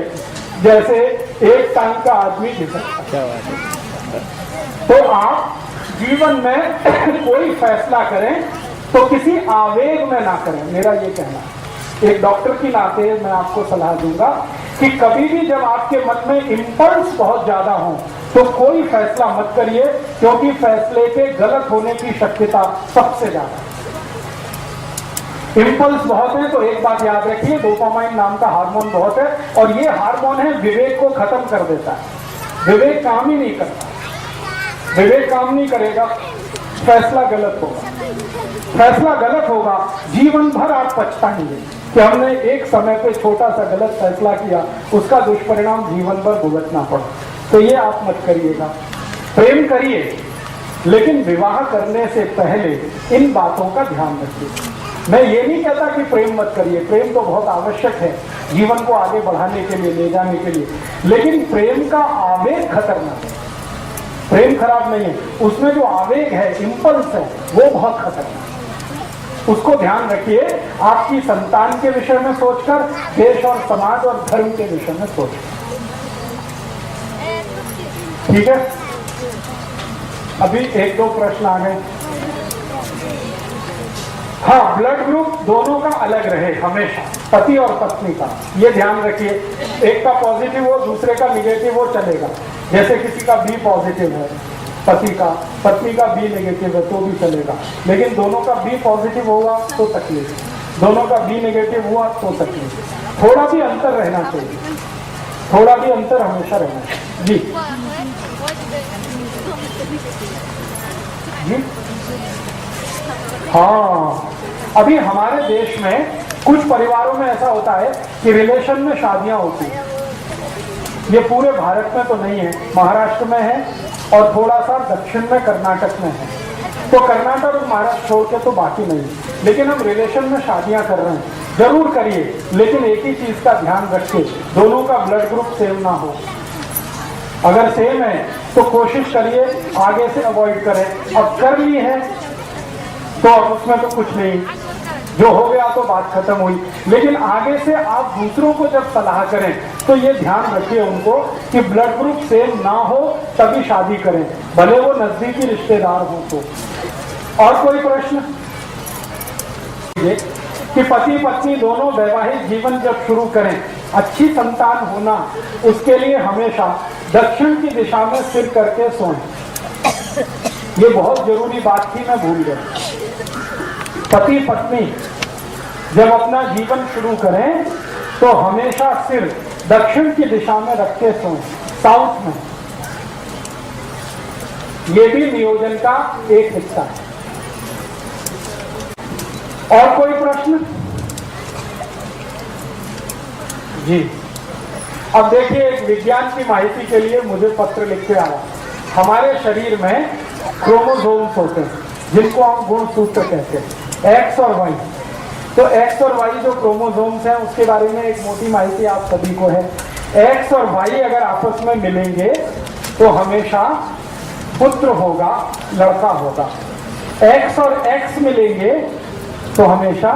जैसे एक टांग का आदमी घिसटता है। तो आप जीवन में कोई फैसला करें तो किसी आवेग में ना करें, मेरा ये कहना। एक डॉक्टर की नाते मैं आपको सलाह दूंगा कि कभी भी जब आपके मन में इम्पल्स बहुत ज्यादा हो तो कोई फैसला मत करिए, क्योंकि फैसले के गलत होने की शक्यता सबसे ज्यादा है। इम्पल्स बहुत है तो एक बात याद रखिए, डोपामाइन नाम का हार्मोन बहुत है, और ये हार्मोन है विवेक को खत्म कर देता है। विवेक काम ही नहीं करता, विवेक काम नहीं करेगा, फैसला गलत होगा। फैसला गलत होगा, जीवन भर आप पछताएंगे कि हमने एक समय पे छोटा सा गलत फैसला किया, उसका दुष्परिणाम जीवन भर भुगतना पड़ा। तो ये आप मत करिएगा। प्रेम करिए, लेकिन विवाह करने से पहले इन बातों का ध्यान रखिए। मैं ये नहीं कहता कि प्रेम मत करिए, प्रेम तो बहुत आवश्यक है जीवन को आगे बढ़ाने के लिए, ले जाने के लिए, लेकिन प्रेम का आवेग खतरनाक है। प्रेम खराब नहीं है, उसमें जो आवेग है, इम्पल्स है, वो बहुत खतरनाक है। उसको ध्यान रखिए, आपकी संतान के विषय में सोचकर, देश और समाज और धर्म के विषय में सोचकर। ठीक है, अभी 1-2 प्रश्न आ गए। हाँ, ब्लड ग्रुप दोनों का अलग रहे हमेशा, पति और पत्नी का, ये ध्यान रखिए। एक का पॉजिटिव हो, दूसरे का निगेटिव हो, चलेगा। जैसे किसी का बी पॉजिटिव है पति का, पत्नी का बी नेगेटिव है तो भी चलेगा, लेकिन दोनों का बी पॉजिटिव होगा तो तकलीफ, दोनों का बी नेगेटिव हुआ तो तकलीफ। थोड़ा भी अंतर रहना चाहिए, थोड़ा भी अंतर हमेशा रहना चाहिए। जी जी हाँ, अभी हमारे देश में कुछ परिवारों में ऐसा होता है कि रिलेशन में शादियां होती हैं। ये पूरे भारत में तो नहीं है, महाराष्ट्र में है और थोड़ा सा दक्षिण में कर्नाटक में है। तो कर्नाटक और महाराष्ट्र छोड़ के तो बाकी नहीं, लेकिन हम रिलेशन में शादियां कर रहे हैं। जरूर करिए, लेकिन एक ही चीज का ध्यान रखिए, दोनों का ब्लड ग्रुप सेम ना हो। अगर सेम है तो कोशिश करिए आगे से अवॉइड करें। अब कर ली है तो अब उसमें तो कुछ नहीं, जो हो गया तो बात खत्म हुई। लेकिन आगे से आप दूसरों को जब सलाह करें तो ये ध्यान रखिए उनको कि ब्लड ग्रुप सेम ना हो तभी शादी करें, भले वो नजदीकी रिश्तेदार हो तो। और कोई प्रश्न? कि पति पत्नी दोनों वैवाहिक जीवन जब शुरू करें, अच्छी संतान होना, उसके लिए हमेशा दक्षिण की दिशा में सिर करके सोएं। ये बहुत जरूरी बात थी, मैं भूल गया। पति पत्नी जब अपना जीवन शुरू करें तो हमेशा सिर दक्षिण की दिशा में रख के सोएं, साउथ में। ये भी नियोजन का एक हिस्सा है। और कोई प्रश्न? जी, अब देखिए, एक विज्ञान की माहिती के लिए मुझे पत्र लिख के आया। हमारे शरीर में क्रोमोसोम्स होते हैं जिनको हम गुणसूत्र कहते हैं, एक्स और वाई। तो एक्स और वाई जो क्रोमोसोम्स हैं उसके बारे में एक मोटी माहिती आप सभी को है। एक्स और वाई अगर आपस में मिलेंगे तो हमेशा पुत्र होगा, लड़का होगा। एक्स और एक्स मिलेंगे तो हमेशा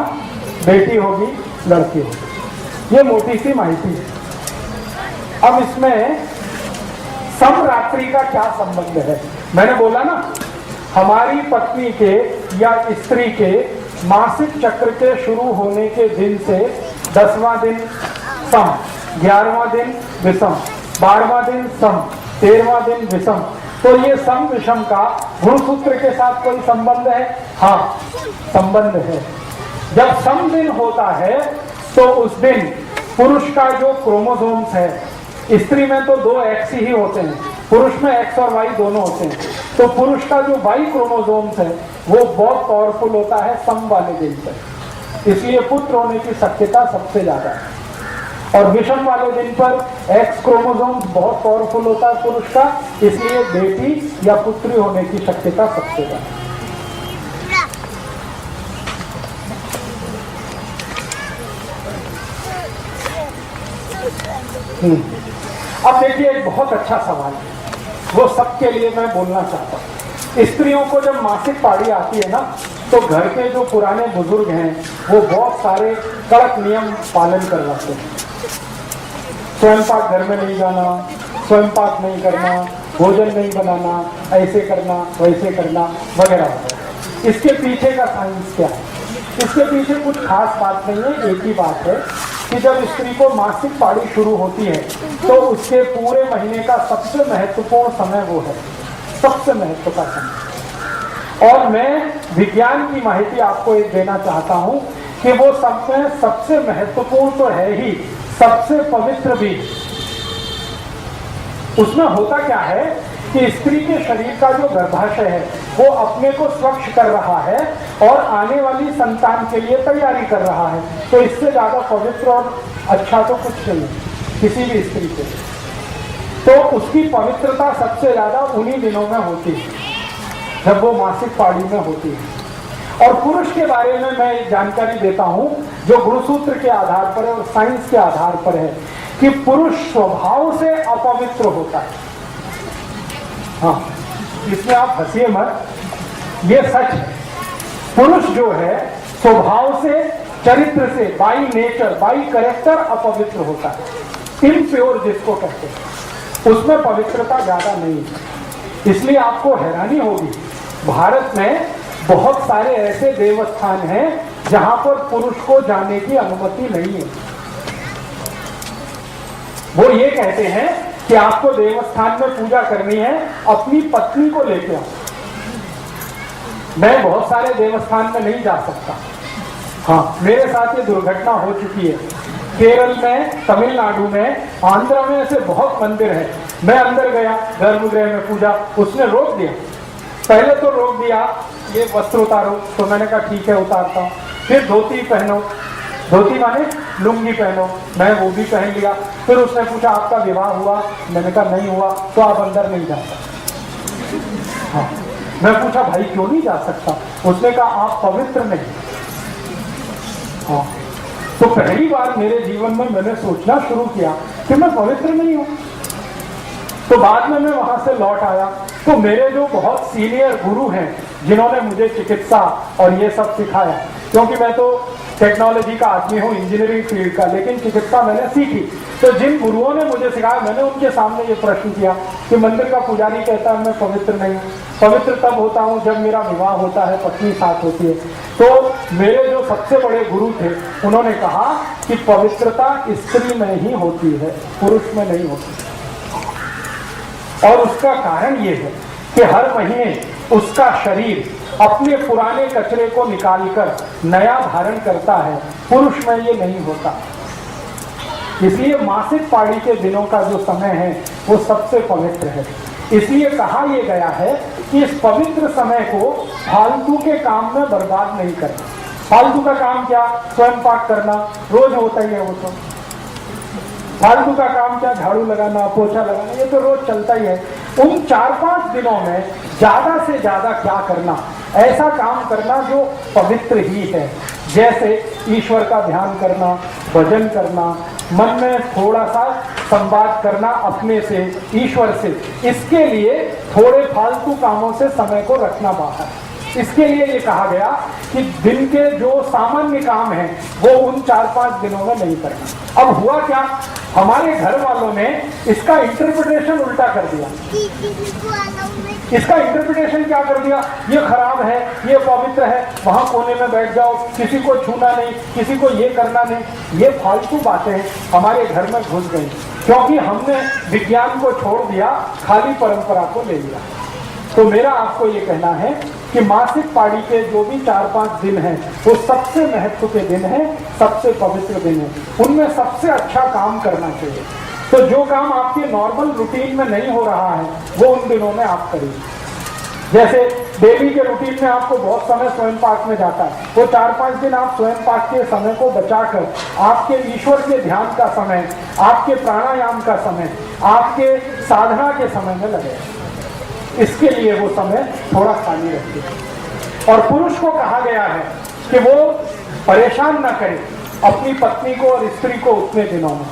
बेटी होगी, लड़की होगी। ये मोटी सी माहिती है। अब इसमें समरात्रि का क्या संबंध है? मैंने बोला ना, हमारी पत्नी के या स्त्री के मासिक चक्र के शुरू होने के दिन से 10वां दिन सम, 11वां दिन विषम, 12वां दिन सम, 13वां दिन विषम। तो ये सम विषम का गुणसूत्र के साथ कोई संबंध है? हाँ, संबंध है। जब सम दिन होता है तो उस दिन पुरुष का जो क्रोमोसोम्स है, स्त्री में तो 2 एक्स ही होते हैं, पुरुष में एक्स और वाई दोनों होते हैं। तो पुरुष का जो वाई क्रोमोसोम्स है वो बहुत पावरफुल होता है सम वाले दिन पर, इसलिए पुत्र होने की शक्यता सबसे ज्यादा है। और विषम वाले दिन पर एक्स क्रोमोसोम्स बहुत पावरफुल होता है पुरुष का, इसलिए बेटी या पुत्री होने की शक्यता सबसे ज्यादा। अब देखिए, एक बहुत अच्छा सवाल है, वो सबके लिए मैं बोलना चाहता हूँ। स्त्रियों को जब मासिक पारी आती है ना, तो घर के जो पुराने बुजुर्ग हैं वो बहुत सारे कड़क नियम पालन करवाते हैं। स्वयं पाक घर में नहीं जाना, स्वयं पाक नहीं करना, भोजन नहीं बनाना, ऐसे करना, वैसे करना, वगैरह वगैरह। इसके पीछे का साइंस क्या है? इसके पीछे कुछ खास बात नहीं है। एक ही बात है कि जब स्त्री को मासिक पारी शुरू होती है तो उसके पूरे महीने का सबसे महत्वपूर्ण समय वो है, सबसे महत्व का समय। और मैं विज्ञान की माहिती आपको एक देना चाहता हूं कि वो समय सबसे महत्वपूर्ण तो है ही, सबसे पवित्र भी। उसमें होता क्या है कि स्त्री के शरीर का जो गर्भाशय है वो अपने को स्वच्छ कर रहा है और आने वाली संतान के लिए तैयारी कर रहा है। तो इससे ज्यादा पवित्र और अच्छा तो कुछ नहीं किसी भी स्त्री के। तो उसकी पवित्रता सबसे ज्यादा उन्हीं दिनों में होती है जब वो मासिक पारी में होती है। और पुरुष के बारे में मैं एक जानकारी देता हूं जो गुणसूत्र के आधार पर और साइंस के आधार पर है कि पुरुष स्वभाव से अपवित्र होता है। हाँ, इसमें आप हंसिए मत, ये सच है। पुरुष जो है स्वभाव से, चरित्र से, बाई नेचर, बाई कैरेक्टर अपवित्र होता है, इम्प्योर जिसको कहते हैं, उसमें पवित्रता ज्यादा नहीं है। इसलिए आपको हैरानी होगी, भारत में बहुत सारे ऐसे देवस्थान हैं जहां पर पुरुष को जाने की अनुमति नहीं है। वो ये कहते हैं कि आपको देवस्थान में पूजा करनी है, अपनी पत्नी को लेके आओ। मैं बहुत सारे देवस्थान में नहीं जा सकता। हाँ, मेरे साथ ये दुर्घटना हो चुकी है। केरल में, तमिलनाडु में, आंध्र में ऐसे बहुत मंदिर हैं। मैं अंदर गया गर्भगृह में पूजा, उसने रोक दिया। पहले तो रोक दिया ये वस्त्र उतारो, तो मैंने कहा ठीक है उतारता हूँ। फिर धोती पहनो, धोती माने लुंगी पहनो, मैं वो भी पहन लिया। फिर उसने पूछा आपका विवाह हुआ? मैंने कहा नहीं हुआ। तो आप अंदर नहीं जा सकते। हाँ, मैं पूछा भाई क्यों नहीं जा सकता? उसने कहा आप पवित्र नहीं। हाँ, तो पहली बार मेरे जीवन में मैंने सोचना शुरू किया कि मैं पवित्र नहीं हूं। तो बाद में मैं वहां से लौट आया तो मेरे जो बहुत सीनियर गुरु हैं जिन्होंने मुझे चिकित्सा और ये सब सिखाया, क्योंकि मैं तो टेक्नोलॉजी का आदमी हूँ, इंजीनियरिंग फील्ड का, लेकिन चिकित्सा मैंने सीखी। तो जिन गुरुओं ने मुझे सिखाया, मैंने उनके सामने ये प्रश्न किया कि मंदिर का पुजारी कहता है मैं पवित्र नहीं हूँ। पवित्र तब होता हूँ जब मेरा विवाह होता है, पत्नी साथ होती है। तो मेरे जो सबसे बड़े गुरु थे उन्होंने कहा कि पवित्रता स्त्री में ही होती है, पुरुष में नहीं होती। और उसका कारण ये है कि हर महीने उसका शरीर अपने पुराने कचरे को निकालकर नया धारण करता है, पुरुष में ये नहीं होता। इसलिए मासिक पारी के दिनों का जो समय है वो सबसे पवित्र है। इसलिए कहा यह गया है कि इस पवित्र समय को फालतू के काम में बर्बाद नहीं करना। फालतू का काम क्या? स्वयं पाक करना, रोज होता ही है वो तो। फालतू का काम क्या? झाड़ू लगाना, पोछा लगाना, ये तो रोज चलता ही है। उन 4-5 दिनों में ज्यादा से ज्यादा क्या करना? ऐसा काम करना जो पवित्र ही है, जैसे ईश्वर का ध्यान करना, भजन करना, मन में थोड़ा सा संवाद करना अपने से, ईश्वर से। इसके लिए थोड़े फालतू कामों से समय को रखना बाहर। इसके लिए ये कहा गया कि दिन के जो सामान्य काम हैं वो उन 4-5 दिनों में नहीं करना। अब हुआ क्या? हमारे घर वालों ने इसका इंटरप्रिटेशन उल्टा कर दिया। इसका इंटरप्रिटेशन क्या कर दिया? ये खराब है, ये पवित्र है, वहां कोने में बैठ जाओ, किसी को छूना नहीं, किसी को ये करना नहीं। ये फालतू बातें हमारे घर में घुस गई, क्योंकि हमने विज्ञान को छोड़ दिया, खाली परंपरा को ले लिया। तो मेरा आपको ये कहना है कि मासिक पाड़ी के जो भी 4-5 दिन हैं वो सबसे महत्व के दिन हैं, सबसे पवित्र दिन है। उनमें सबसे अच्छा काम करना चाहिए। तो जो काम आपके नॉर्मल रूटीन में नहीं हो रहा है वो उन दिनों में आप करिए। जैसे डेली के रूटीन में आपको बहुत समय स्वयं पाक में जाता है, वो 4-5 दिन आप स्वयं पाक के समय को बचाकर आपके ईश्वर के ध्यान का समय, आपके प्राणायाम का समय, आपके साधना के समय में लगे। इसके लिए वो समय थोड़ा खाली रखिए। और पुरुष को कहा गया है कि वो परेशान ना करे अपनी पत्नी को और स्त्री को उतने दिनों में,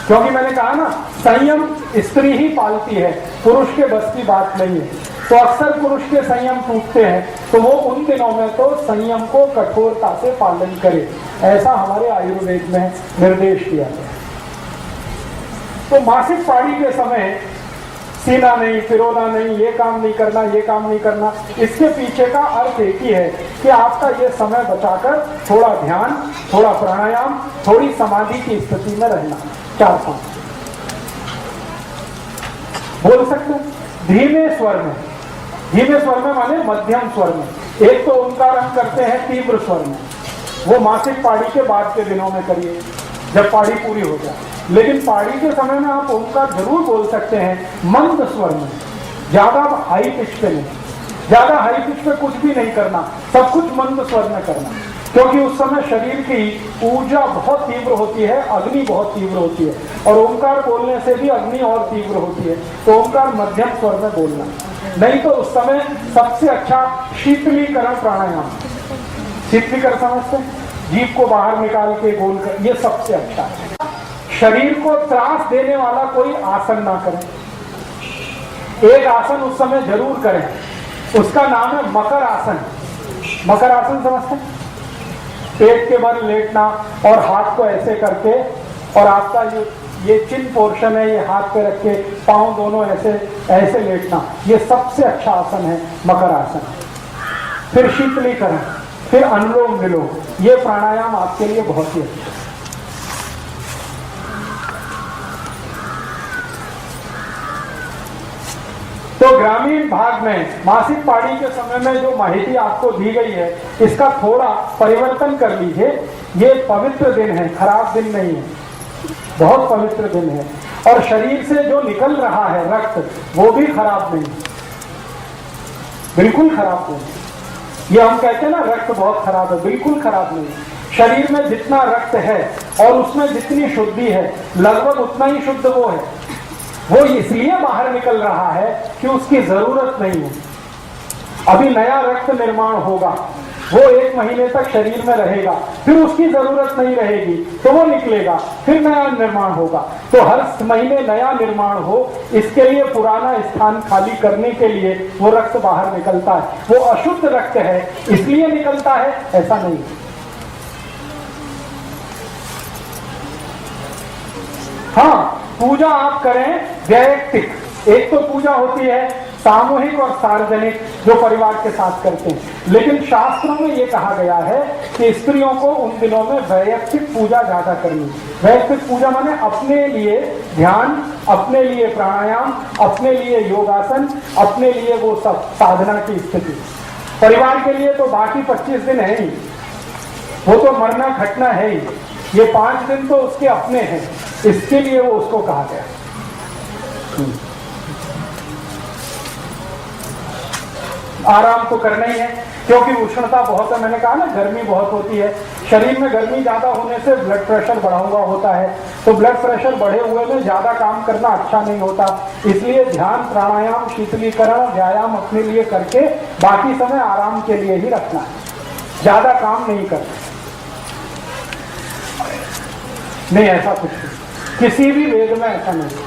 क्योंकि मैंने कहा ना, संयम स्त्री ही पालती है, पुरुष के बस की बात नहीं है। तो अक्सर पुरुष के संयम टूटते हैं, तो वो उन दिनों में तो संयम को कठोरता से पालन करे, ऐसा हमारे आयुर्वेद में निर्देश किया गया। तो मासिक पाड़ी के समय सीना नहीं, फिरोना नहीं, ये काम नहीं करना, ये काम नहीं करना। इसके पीछे का अर्थ एक ही है कि आपका ये समय बचाकर थोड़ा ध्यान, थोड़ा प्राणायाम, थोड़ी समाधि की स्थिति में रहना। 4-5 बोल सकते हैं धीमे स्वर में। धीमे स्वर में माने मध्यम स्वर में। एक तो ओंकार हम करते हैं तीव्र स्वर में, वो मासिक पाड़ी के बाद के दिनों में करिए जब पाड़ी पूरी हो जाए। लेकिन पाड़ी के समय में आप ओंकार जरूर बोल सकते हैं मंद स्वर में, ज्यादा हाई पिच पे नहीं। ज्यादा हाई पिच पे कुछ भी नहीं करना, सब कुछ मंद स्वर में करना, क्योंकि उस समय शरीर की ऊर्जा बहुत तीव्र होती है, अग्नि बहुत तीव्र होती है, और ओंकार बोलने से भी अग्नि और तीव्र होती है। तो ओंकार मध्यम स्वर में बोलना। नहीं तो उस समय सबसे अच्छा शीतलीकरण प्राणायाम, शीतलीकरण समझते हैं, जीभ को बाहर निकाल के गोल कर, ये सबसे अच्छा है। शरीर को त्रास देने वाला कोई आसन ना करें। एक आसन उस समय जरूर करें, उसका नाम है मकर आसन। मकर आसन समझते हैं? पेट के बल लेटना और हाथ को ऐसे करके, और आपका ये चिन पोर्शन है, ये हाथ पे रख के पांव दोनों ऐसे ऐसे लेटना, ये सबसे अच्छा आसन है मकर आसन। फिर शीतलीकरण, फिर अनुलोम विलोम, ये प्राणायाम आपके लिए बहुत ही अच्छा है। तो ग्रामीण भाग में मासिक पाड़ी के समय में जो माहिती आपको दी गई है, इसका थोड़ा परिवर्तन कर लीजिए। ये पवित्र दिन है, खराब दिन नहीं है, बहुत पवित्र दिन है। और शरीर से जो निकल रहा है रक्त, वो भी खराब नहीं, बिल्कुल खराब नहीं। ये हम कहते हैं ना रक्त बहुत खराब है, बिल्कुल खराब नहीं। शरीर में जितना रक्त है और उसमें जितनी शुद्धि है, लगभग उतना ही शुद्ध वो है। वो इसलिए बाहर निकल रहा है कि उसकी जरूरत नहीं है। अभी नया रक्त निर्माण होगा, वो 1 महीने तक शरीर में रहेगा, फिर उसकी जरूरत नहीं रहेगी, तो वो निकलेगा, फिर नया निर्माण होगा। तो हर महीने नया निर्माण हो, इसके लिए पुराना स्थान खाली करने के लिए वो रक्त बाहर निकलता है। वो अशुद्ध रक्त है इसलिए निकलता है, ऐसा नहीं। हाँ, पूजा आप करें वैयक्तिक। एक तो पूजा होती है सामूहिक और सार्वजनिक, जो परिवार के साथ करते हैं। लेकिन शास्त्रों में ये कहा गया है कि स्त्रियों को उन दिनों में वैयक्तिक पूजा ज्यादा करनी। वैयक्तिक पूजा माने अपने लिए ध्यान, अपने लिए प्राणायाम, अपने लिए योगासन, अपने लिए वो सब साधना की स्थिति। परिवार के लिए तो बाकी 25 दिन है ही, वो तो मरना घटना है ही। ये 5 दिन तो उसके अपने हैं, इसके लिए वो उसको कहा गया। आराम तो करना ही है, क्योंकि उष्णता बहुत है। मैंने कहा ना, गर्मी बहुत होती है शरीर में। गर्मी ज्यादा होने से ब्लड प्रेशर बढ़ा हुआ होता है, तो ब्लड प्रेशर बढ़े हुए में ज्यादा काम करना अच्छा नहीं होता। इसलिए ध्यान, प्राणायाम, शीतलीकरण, व्यायाम अपने लिए करके बाकी समय आराम के लिए ही रखना है, ज्यादा काम नहीं करना। नहीं, ऐसा कुछ नहीं, किसी भी वेद में ऐसा नहीं।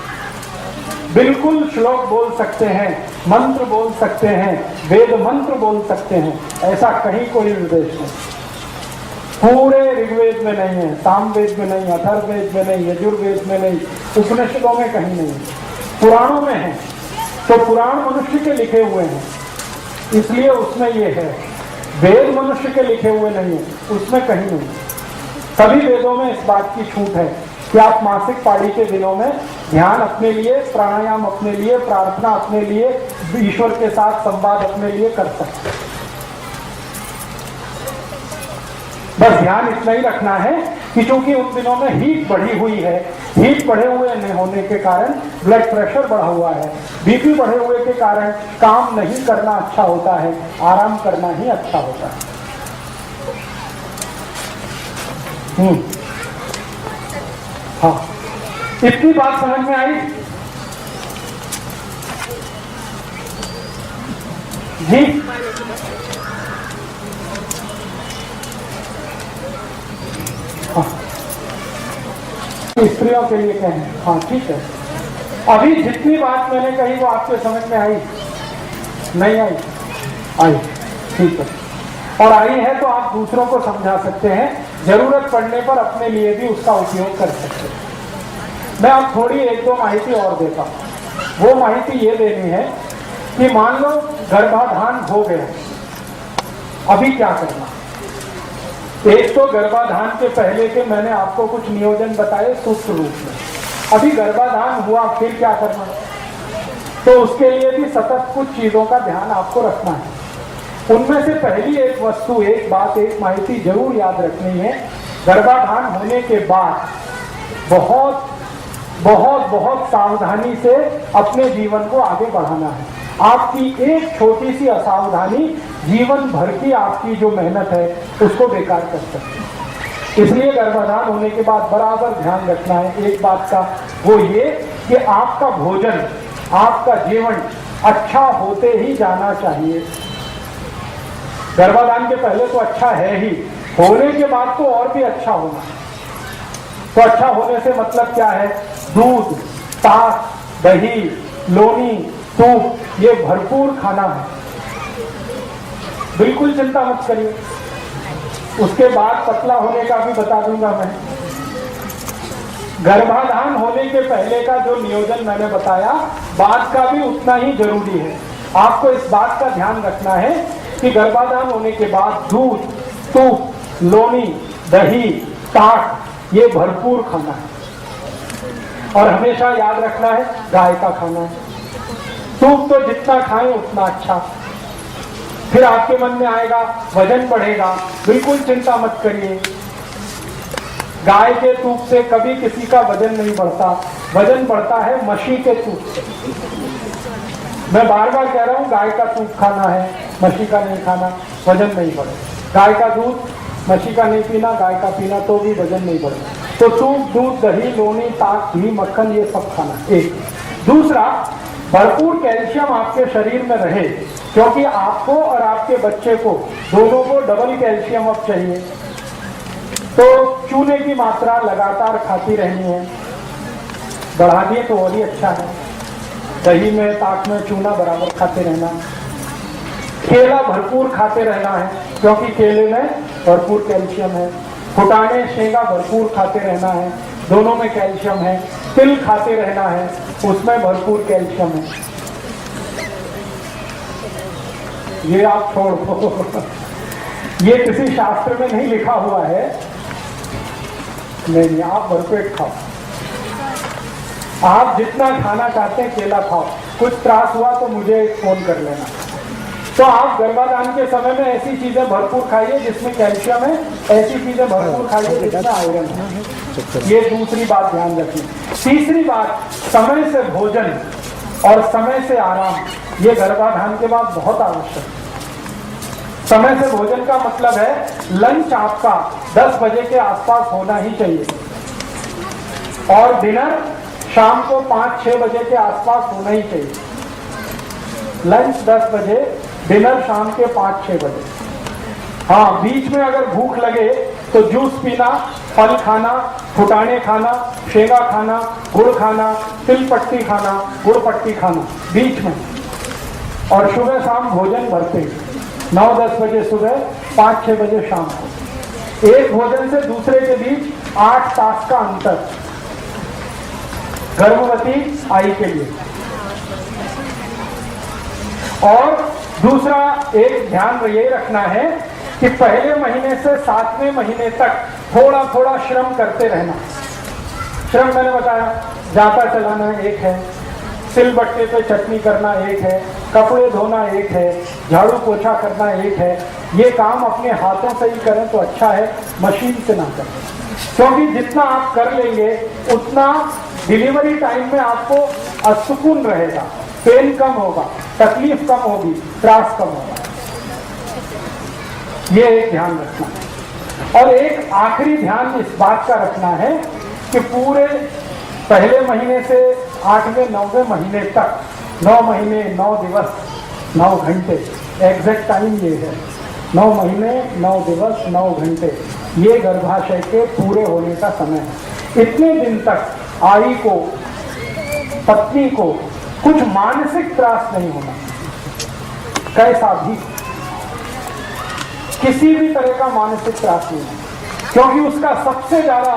बिल्कुल श्लोक बोल सकते हैं, मंत्र बोल सकते हैं, वेद मंत्र बोल सकते हैं, ऐसा कहीं कोई निर्देश नहीं। पूरे ऋग्वेद में नहीं है, सामवेद में नहीं, अथर्ववेद में नहीं, यजुर्वेद में नहीं, उपनिषदों में कहीं नहीं है, पुराणों में है। तो पुराण मनुष्य के लिखे हुए हैं, इसलिए उसमें ये है। वेद मनुष्य के लिखे हुए नहीं है, उसमें कहीं नहीं। सभी वेदों में इस बात की छूट है कि आप मासिक पाड़ी के दिनों में ध्यान अपने लिए, प्राणायाम अपने लिए, प्रार्थना अपने लिए, ईश्वर के साथ संवाद अपने लिए कर सकते हैं। बस ध्यान इतना ही रखना है कि चूंकि उन दिनों में हीट बढ़ी हुई है, हीट बढ़े हुए होने के कारण ब्लड प्रेशर बढ़ा हुआ है, बीपी बढ़े हुए के कारण काम नहीं करना अच्छा होता है, आराम करना ही अच्छा होता है। हाँ, इतनी बात समझ में आई जी? हाँ, स्त्रियों के लिए कहें, हाँ ठीक है। अभी जितनी बात मैंने कही वो आपके समझ में आई? नहीं आई? आई, ठीक है। और आई है तो आप दूसरों को समझा सकते हैं, जरूरत पड़ने पर अपने लिए भी उसका उपयोग कर सकते हैं। मैं अब थोड़ी एक दो माहिती और देता हूं। वो माहिती ये देनी है कि मान लो गर्भाधान हो गया, अभी क्या करना। एक तो गर्भाधान के पहले के मैंने आपको कुछ नियोजन बताए सूक्ष्म रूप में। अभी गर्भाधान हुआ, फिर क्या करना, तो उसके लिए भी सतत कुछ चीजों का ध्यान आपको रखना है। उनमें से पहली एक वस्तु, एक बात, एक माहिती जरूर याद रखनी है। गर्भाधान होने के बाद बहुत बहुत बहुत सावधानी से अपने जीवन को आगे बढ़ाना है। आपकी एक छोटी सी असावधानी जीवन भर की आपकी जो मेहनत है उसको बेकार कर सकती है। इसलिए गर्भाधान होने के बाद बराबर ध्यान रखना है एक बात का, वो ये कि आपका भोजन, आपका जीवन अच्छा होते ही जाना चाहिए। गर्भाधान के पहले तो अच्छा है ही, होने के बाद तो और भी अच्छा होना। तो अच्छा होने से मतलब क्या है? दूध, ताक, दही, लोनी, तूप, ये भरपूर खाना है। बिल्कुल चिंता मत करिए। उसके बाद पतला होने का भी बता दूंगा मैं। गर्भाधान होने के पहले का जो नियोजन मैंने बताया, बाद का भी उतना ही जरूरी है। आपको इस बात का ध्यान रखना है कि गर्भाधान होने के बाद दूध, तूप, लोनी, दही, ताक, ये भरपूर खाना है। और हमेशा याद रखना है गाय का खाना है। सूप तो जितना खाएं उतना अच्छा। फिर आपके मन में आएगा वजन बढ़ेगा, बिल्कुल चिंता मत करिए। गाय के दूध से कभी किसी का वजन नहीं बढ़ता, वजन बढ़ता है मछली के दूध से। मैं बार बार कह रहा हूं, गाय का दूध खाना है, मछली का नहीं खाना, वजन नहीं बढ़े। गाय का दूध, मछली का नहीं पीना, गाय का पीना तो भी वजन नहीं बढ़े। तो सूप, दूध, दही, लोनी, ताक, घी, मक्खन, ये सब खाना। एक दूसरा, भरपूर कैल्शियम आपके शरीर में रहे, क्योंकि आपको और आपके बच्चे को दोनों को डबल कैल्शियम अब चाहिए। तो चूने की मात्रा लगातार खाती रहनी है, बढ़ा दिए तो और ही अच्छा है। दही में, ताक में चूना बराबर खाते रहना। केला भरपूर खाते रहना है, क्योंकि केले में भरपूर कैल्शियम है। फुटाने, शेंगा भरपूर खाते रहना है, दोनों में कैल्शियम है। तिल खाते रहना है, उसमें भरपूर कैल्शियम है। ये आप छोड़ दो, ये किसी शास्त्र में नहीं लिखा हुआ है। नहीं, आप भरपेट खाओ। आप जितना खाना चाहते हैं केला खाओ। कुछ त्रास हुआ तो मुझे फोन कर लेना। तो आप गर्भाधान के समय में ऐसी चीजें भरपूर खाइए जिसमें कैल्शियम है, ऐसी चीजें भरपूर खाइए जिसमें आयरन है। ये दूसरी बात ध्यान रखिए। तीसरी बात, समय से भोजन और समय से आराम, ये गर्भाधान के बाद बहुत आवश्यक है। समय से भोजन का मतलब है लंच आपका 10 बजे के आसपास होना ही चाहिए और डिनर शाम को 5-6 बजे के आसपास होना ही चाहिए। लंच 10 बजे, डिनर शाम के 5-6 बजे। हाँ, बीच में अगर भूख लगे तो जूस पीना, फल खाना, फुटाने खाना, शेंगा खाना, गुड़ खाना, तिल पट्टी खाना, गुड़ पट्टी खाना बीच में। और सुबह शाम भोजन भरते 9-10 बजे सुबह, 5-6 बजे शाम को। एक भोजन से दूसरे के बीच 8 तास का अंतर गर्भवती आई के लिए। और दूसरा एक ध्यान ये रखना है कि पहले महीने से 7वें महीने तक थोड़ा थोड़ा श्रम करते रहना। श्रम मैंने बताया, जाता चलाना एक है, सिलबट्टे पे चटनी करना एक है, कपड़े धोना एक है, झाड़ू पोछा करना एक है। ये काम अपने हाथों से ही करें तो अच्छा है, मशीन से ना करें, क्योंकि जितना आप कर लेंगे उतना डिलीवरी टाइम में आपको असुकून रहेगा, पेन कम होगा, तकलीफ कम होगी, त्रास कम होगा। ये एक ध्यान रखना है। और एक आखिरी ध्यान इस बात का रखना है कि पूरे पहले महीने से 8वें 9वें महीने तक 9 महीने 9 दिवस 9 घंटे, एग्जैक्ट टाइम ये है 9 महीने 9 दिवस 9 घंटे, ये गर्भाशय के पूरे होने का समय है। इतने दिन तक आई को, पत्नी को कुछ मानसिक त्रास नहीं होना, कैसा भी, किसी भी तरह का मानसिक त्रास नहीं है, क्योंकि उसका सबसे ज्यादा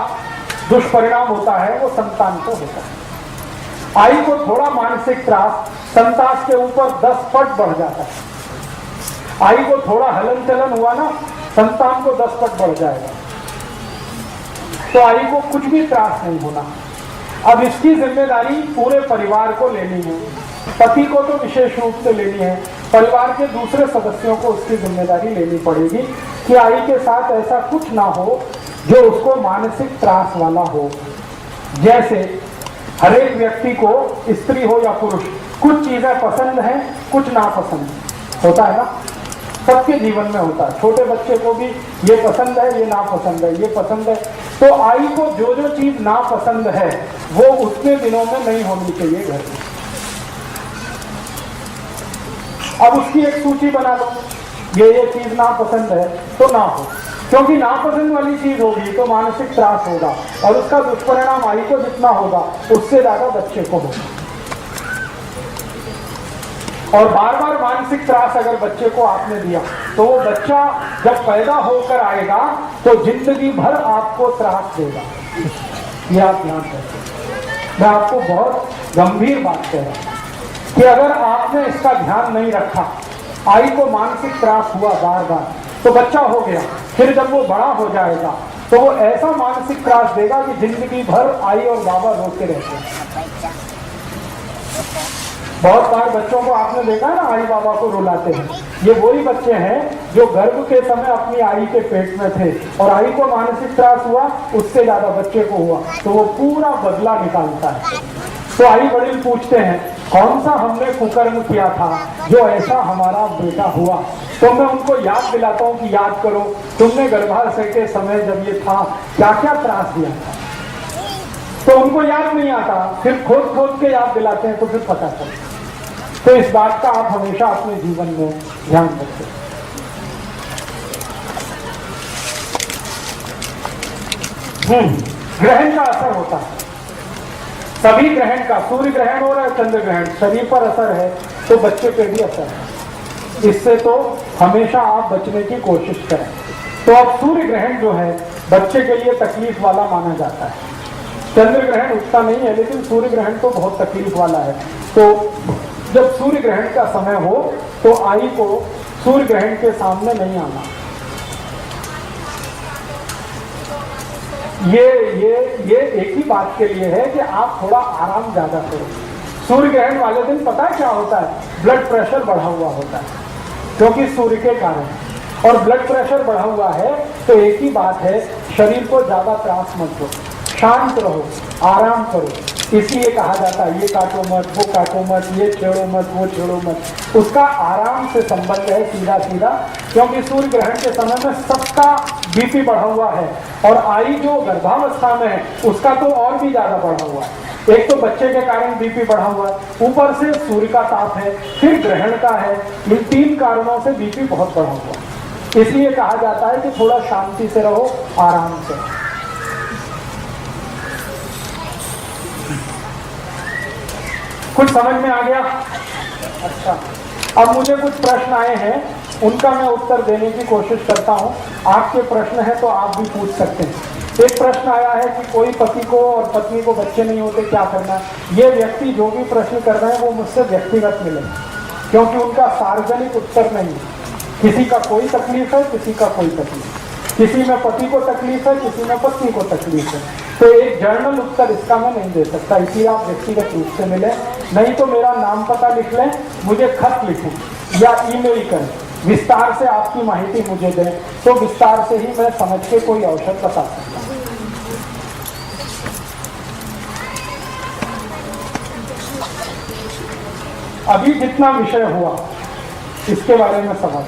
दुष्परिणाम होता है वो संतान को होता है। आई को थोड़ा मानसिक त्रास संतान के ऊपर 10 पट बढ़ जाता है। आई को थोड़ा हलन चलन हुआ ना, संतान को 10 पट बढ़ जाएगा। तो आई को कुछ भी त्रास नहीं होना। अब इसकी जिम्मेदारी पूरे परिवार को लेनी है, पति को तो विशेष रूप से लेनी है, परिवार के दूसरे सदस्यों को उसकी जिम्मेदारी लेनी पड़ेगी कि आई के साथ ऐसा कुछ ना हो जो उसको मानसिक त्रास वाला हो। जैसे हर एक व्यक्ति को, स्त्री हो या पुरुष, कुछ चीजें पसंद हैं, कुछ नापसंद होता है ना, सबके जीवन में होता है। छोटे बच्चे को भी ये पसंद है, ये नापसंद है, ये पसंद है। तो आई को जो जो चीज नापसंद है वो उतने दिनों में नहीं होनी चाहिए घर में। अब उसकी एक सूची बना लो, ये चीज नापसंद है तो ना हो, क्योंकि नापसंद वाली चीज होगी तो मानसिक त्रास होगा और उसका दुष्परिणाम आई को जितना होगा उससे ज्यादा बच्चे को होगा। और बार बार मानसिक त्रास अगर बच्चे को आपने दिया तो वो बच्चा जब पैदा होकर आएगा तो जिंदगी भर आपको त्रास देगा। ये आप ध्यान रखें। मैं आपको बहुत गंभीर बात कह रहा हूं कि अगर आपने इसका ध्यान नहीं रखा, आई को मानसिक त्रास हुआ बार बार, तो बच्चा हो गया, फिर जब वो बड़ा हो जाएगा तो वो ऐसा मानसिक त्रास देगा कि जिंदगी भर आई और बाबा रोते रहते हैं। बहुत बार बच्चों को आपने देखा है ना, आई बाबा को रुलाते हैं। ये वही बच्चे हैं जो गर्भ के समय अपनी आई के पेट में थे और आई को मानसिक त्रास हुआ, उससे ज्यादा बच्चे को हुआ, तो वो पूरा बदला निकालता है। तो आई वडील पूछते हैं, कौन सा हमने कुकर्म किया था जो ऐसा हमारा बेटा हुआ? तो मैं उनको याद दिलाता हूँ कि याद करो, तुमने गर्भाशय के समय जब ये था क्या क्या त्रास दिया था। तो उनको याद नहीं आता, फिर खोद खोद के याद दिलाते हैं तो फिर पता चलता। तो इस बात का आप हमेशा अपने जीवन में ध्यान रखें। ग्रहण का असर होता है, सभी ग्रहण का, सूर्य ग्रहण हो रहा है, चंद्र ग्रहण, शरीर पर असर है तो बच्चे पे भी असर है। इससे तो हमेशा आप बचने की कोशिश करें। तो अब सूर्य ग्रहण जो है बच्चे के लिए तकलीफ वाला माना जाता है। चंद्र ग्रहण उतना नहीं है, लेकिन सूर्य ग्रहण तो बहुत तकलीफ वाला है। तो जब सूर्य ग्रहण का समय हो तो आई को सूर्य ग्रहण के सामने नहीं आना। ये एक ही बात के लिए है कि आप थोड़ा आराम ज्यादा करो। सूर्य ग्रहण वाले दिन पता है क्या होता है? ब्लड प्रेशर बढ़ा हुआ होता है, क्योंकि सूर्य के कारण। और ब्लड प्रेशर बढ़ा हुआ है तो एक ही बात है, शरीर को ज्यादा त्रास मत दो, शांत रहो, आराम करो, इसलिए कहा जाता है ये काटो मत, वो काटो मत, ये छेड़ो मत, वो छेड़ो मत। उसका आराम से संबंध है, सीधा सीधा, क्योंकि सूर्य ग्रहण के समय में सबका बीपी बढ़ा हुआ है, और आई जो गर्भावस्था में है उसका तो और भी ज्यादा बढ़ा हुआ है। एक तो बच्चे के कारण बीपी बढ़ा हुआ है, ऊपर से सूर्य का ताप है, फिर ग्रहण का है, इन 3 कारणों से बीपी बहुत बढ़ा हुआ है। इसलिए कहा जाता है कि थोड़ा शांति से रहो, आराम से। कुछ समझ में आ गया? अच्छा, अब मुझे कुछ प्रश्न आए हैं, उनका मैं उत्तर देने की कोशिश करता हूं। आपके प्रश्न है तो आप भी पूछ सकते हैं। एक प्रश्न आया है कि कोई पति को और पत्नी को बच्चे नहीं होते, क्या करना? ये व्यक्ति जो भी प्रश्न कर रहे हैं वो मुझसे व्यक्तिगत मिले, क्योंकि उनका सार्वजनिक उत्तर नहीं है। किसी का कोई तकलीफ है, किसी का कोई तकलीफ, किसी में पति को तकलीफ है, किसी में पत्नी को तकलीफ है, तो एक जर्नल उत्तर इसका मैं नहीं दे सकता। इसलिए आप व्यक्तिगत रूप से मिले, नहीं तो मेरा नाम पता लिख लें, मुझे खत लिखें या ईमेल करें, विस्तार से आपकी माहिती मुझे दें, तो विस्तार से ही मैं समझ के कोई औषध बता सकता हूँ। अभी जितना विषय हुआ इसके बारे में समझ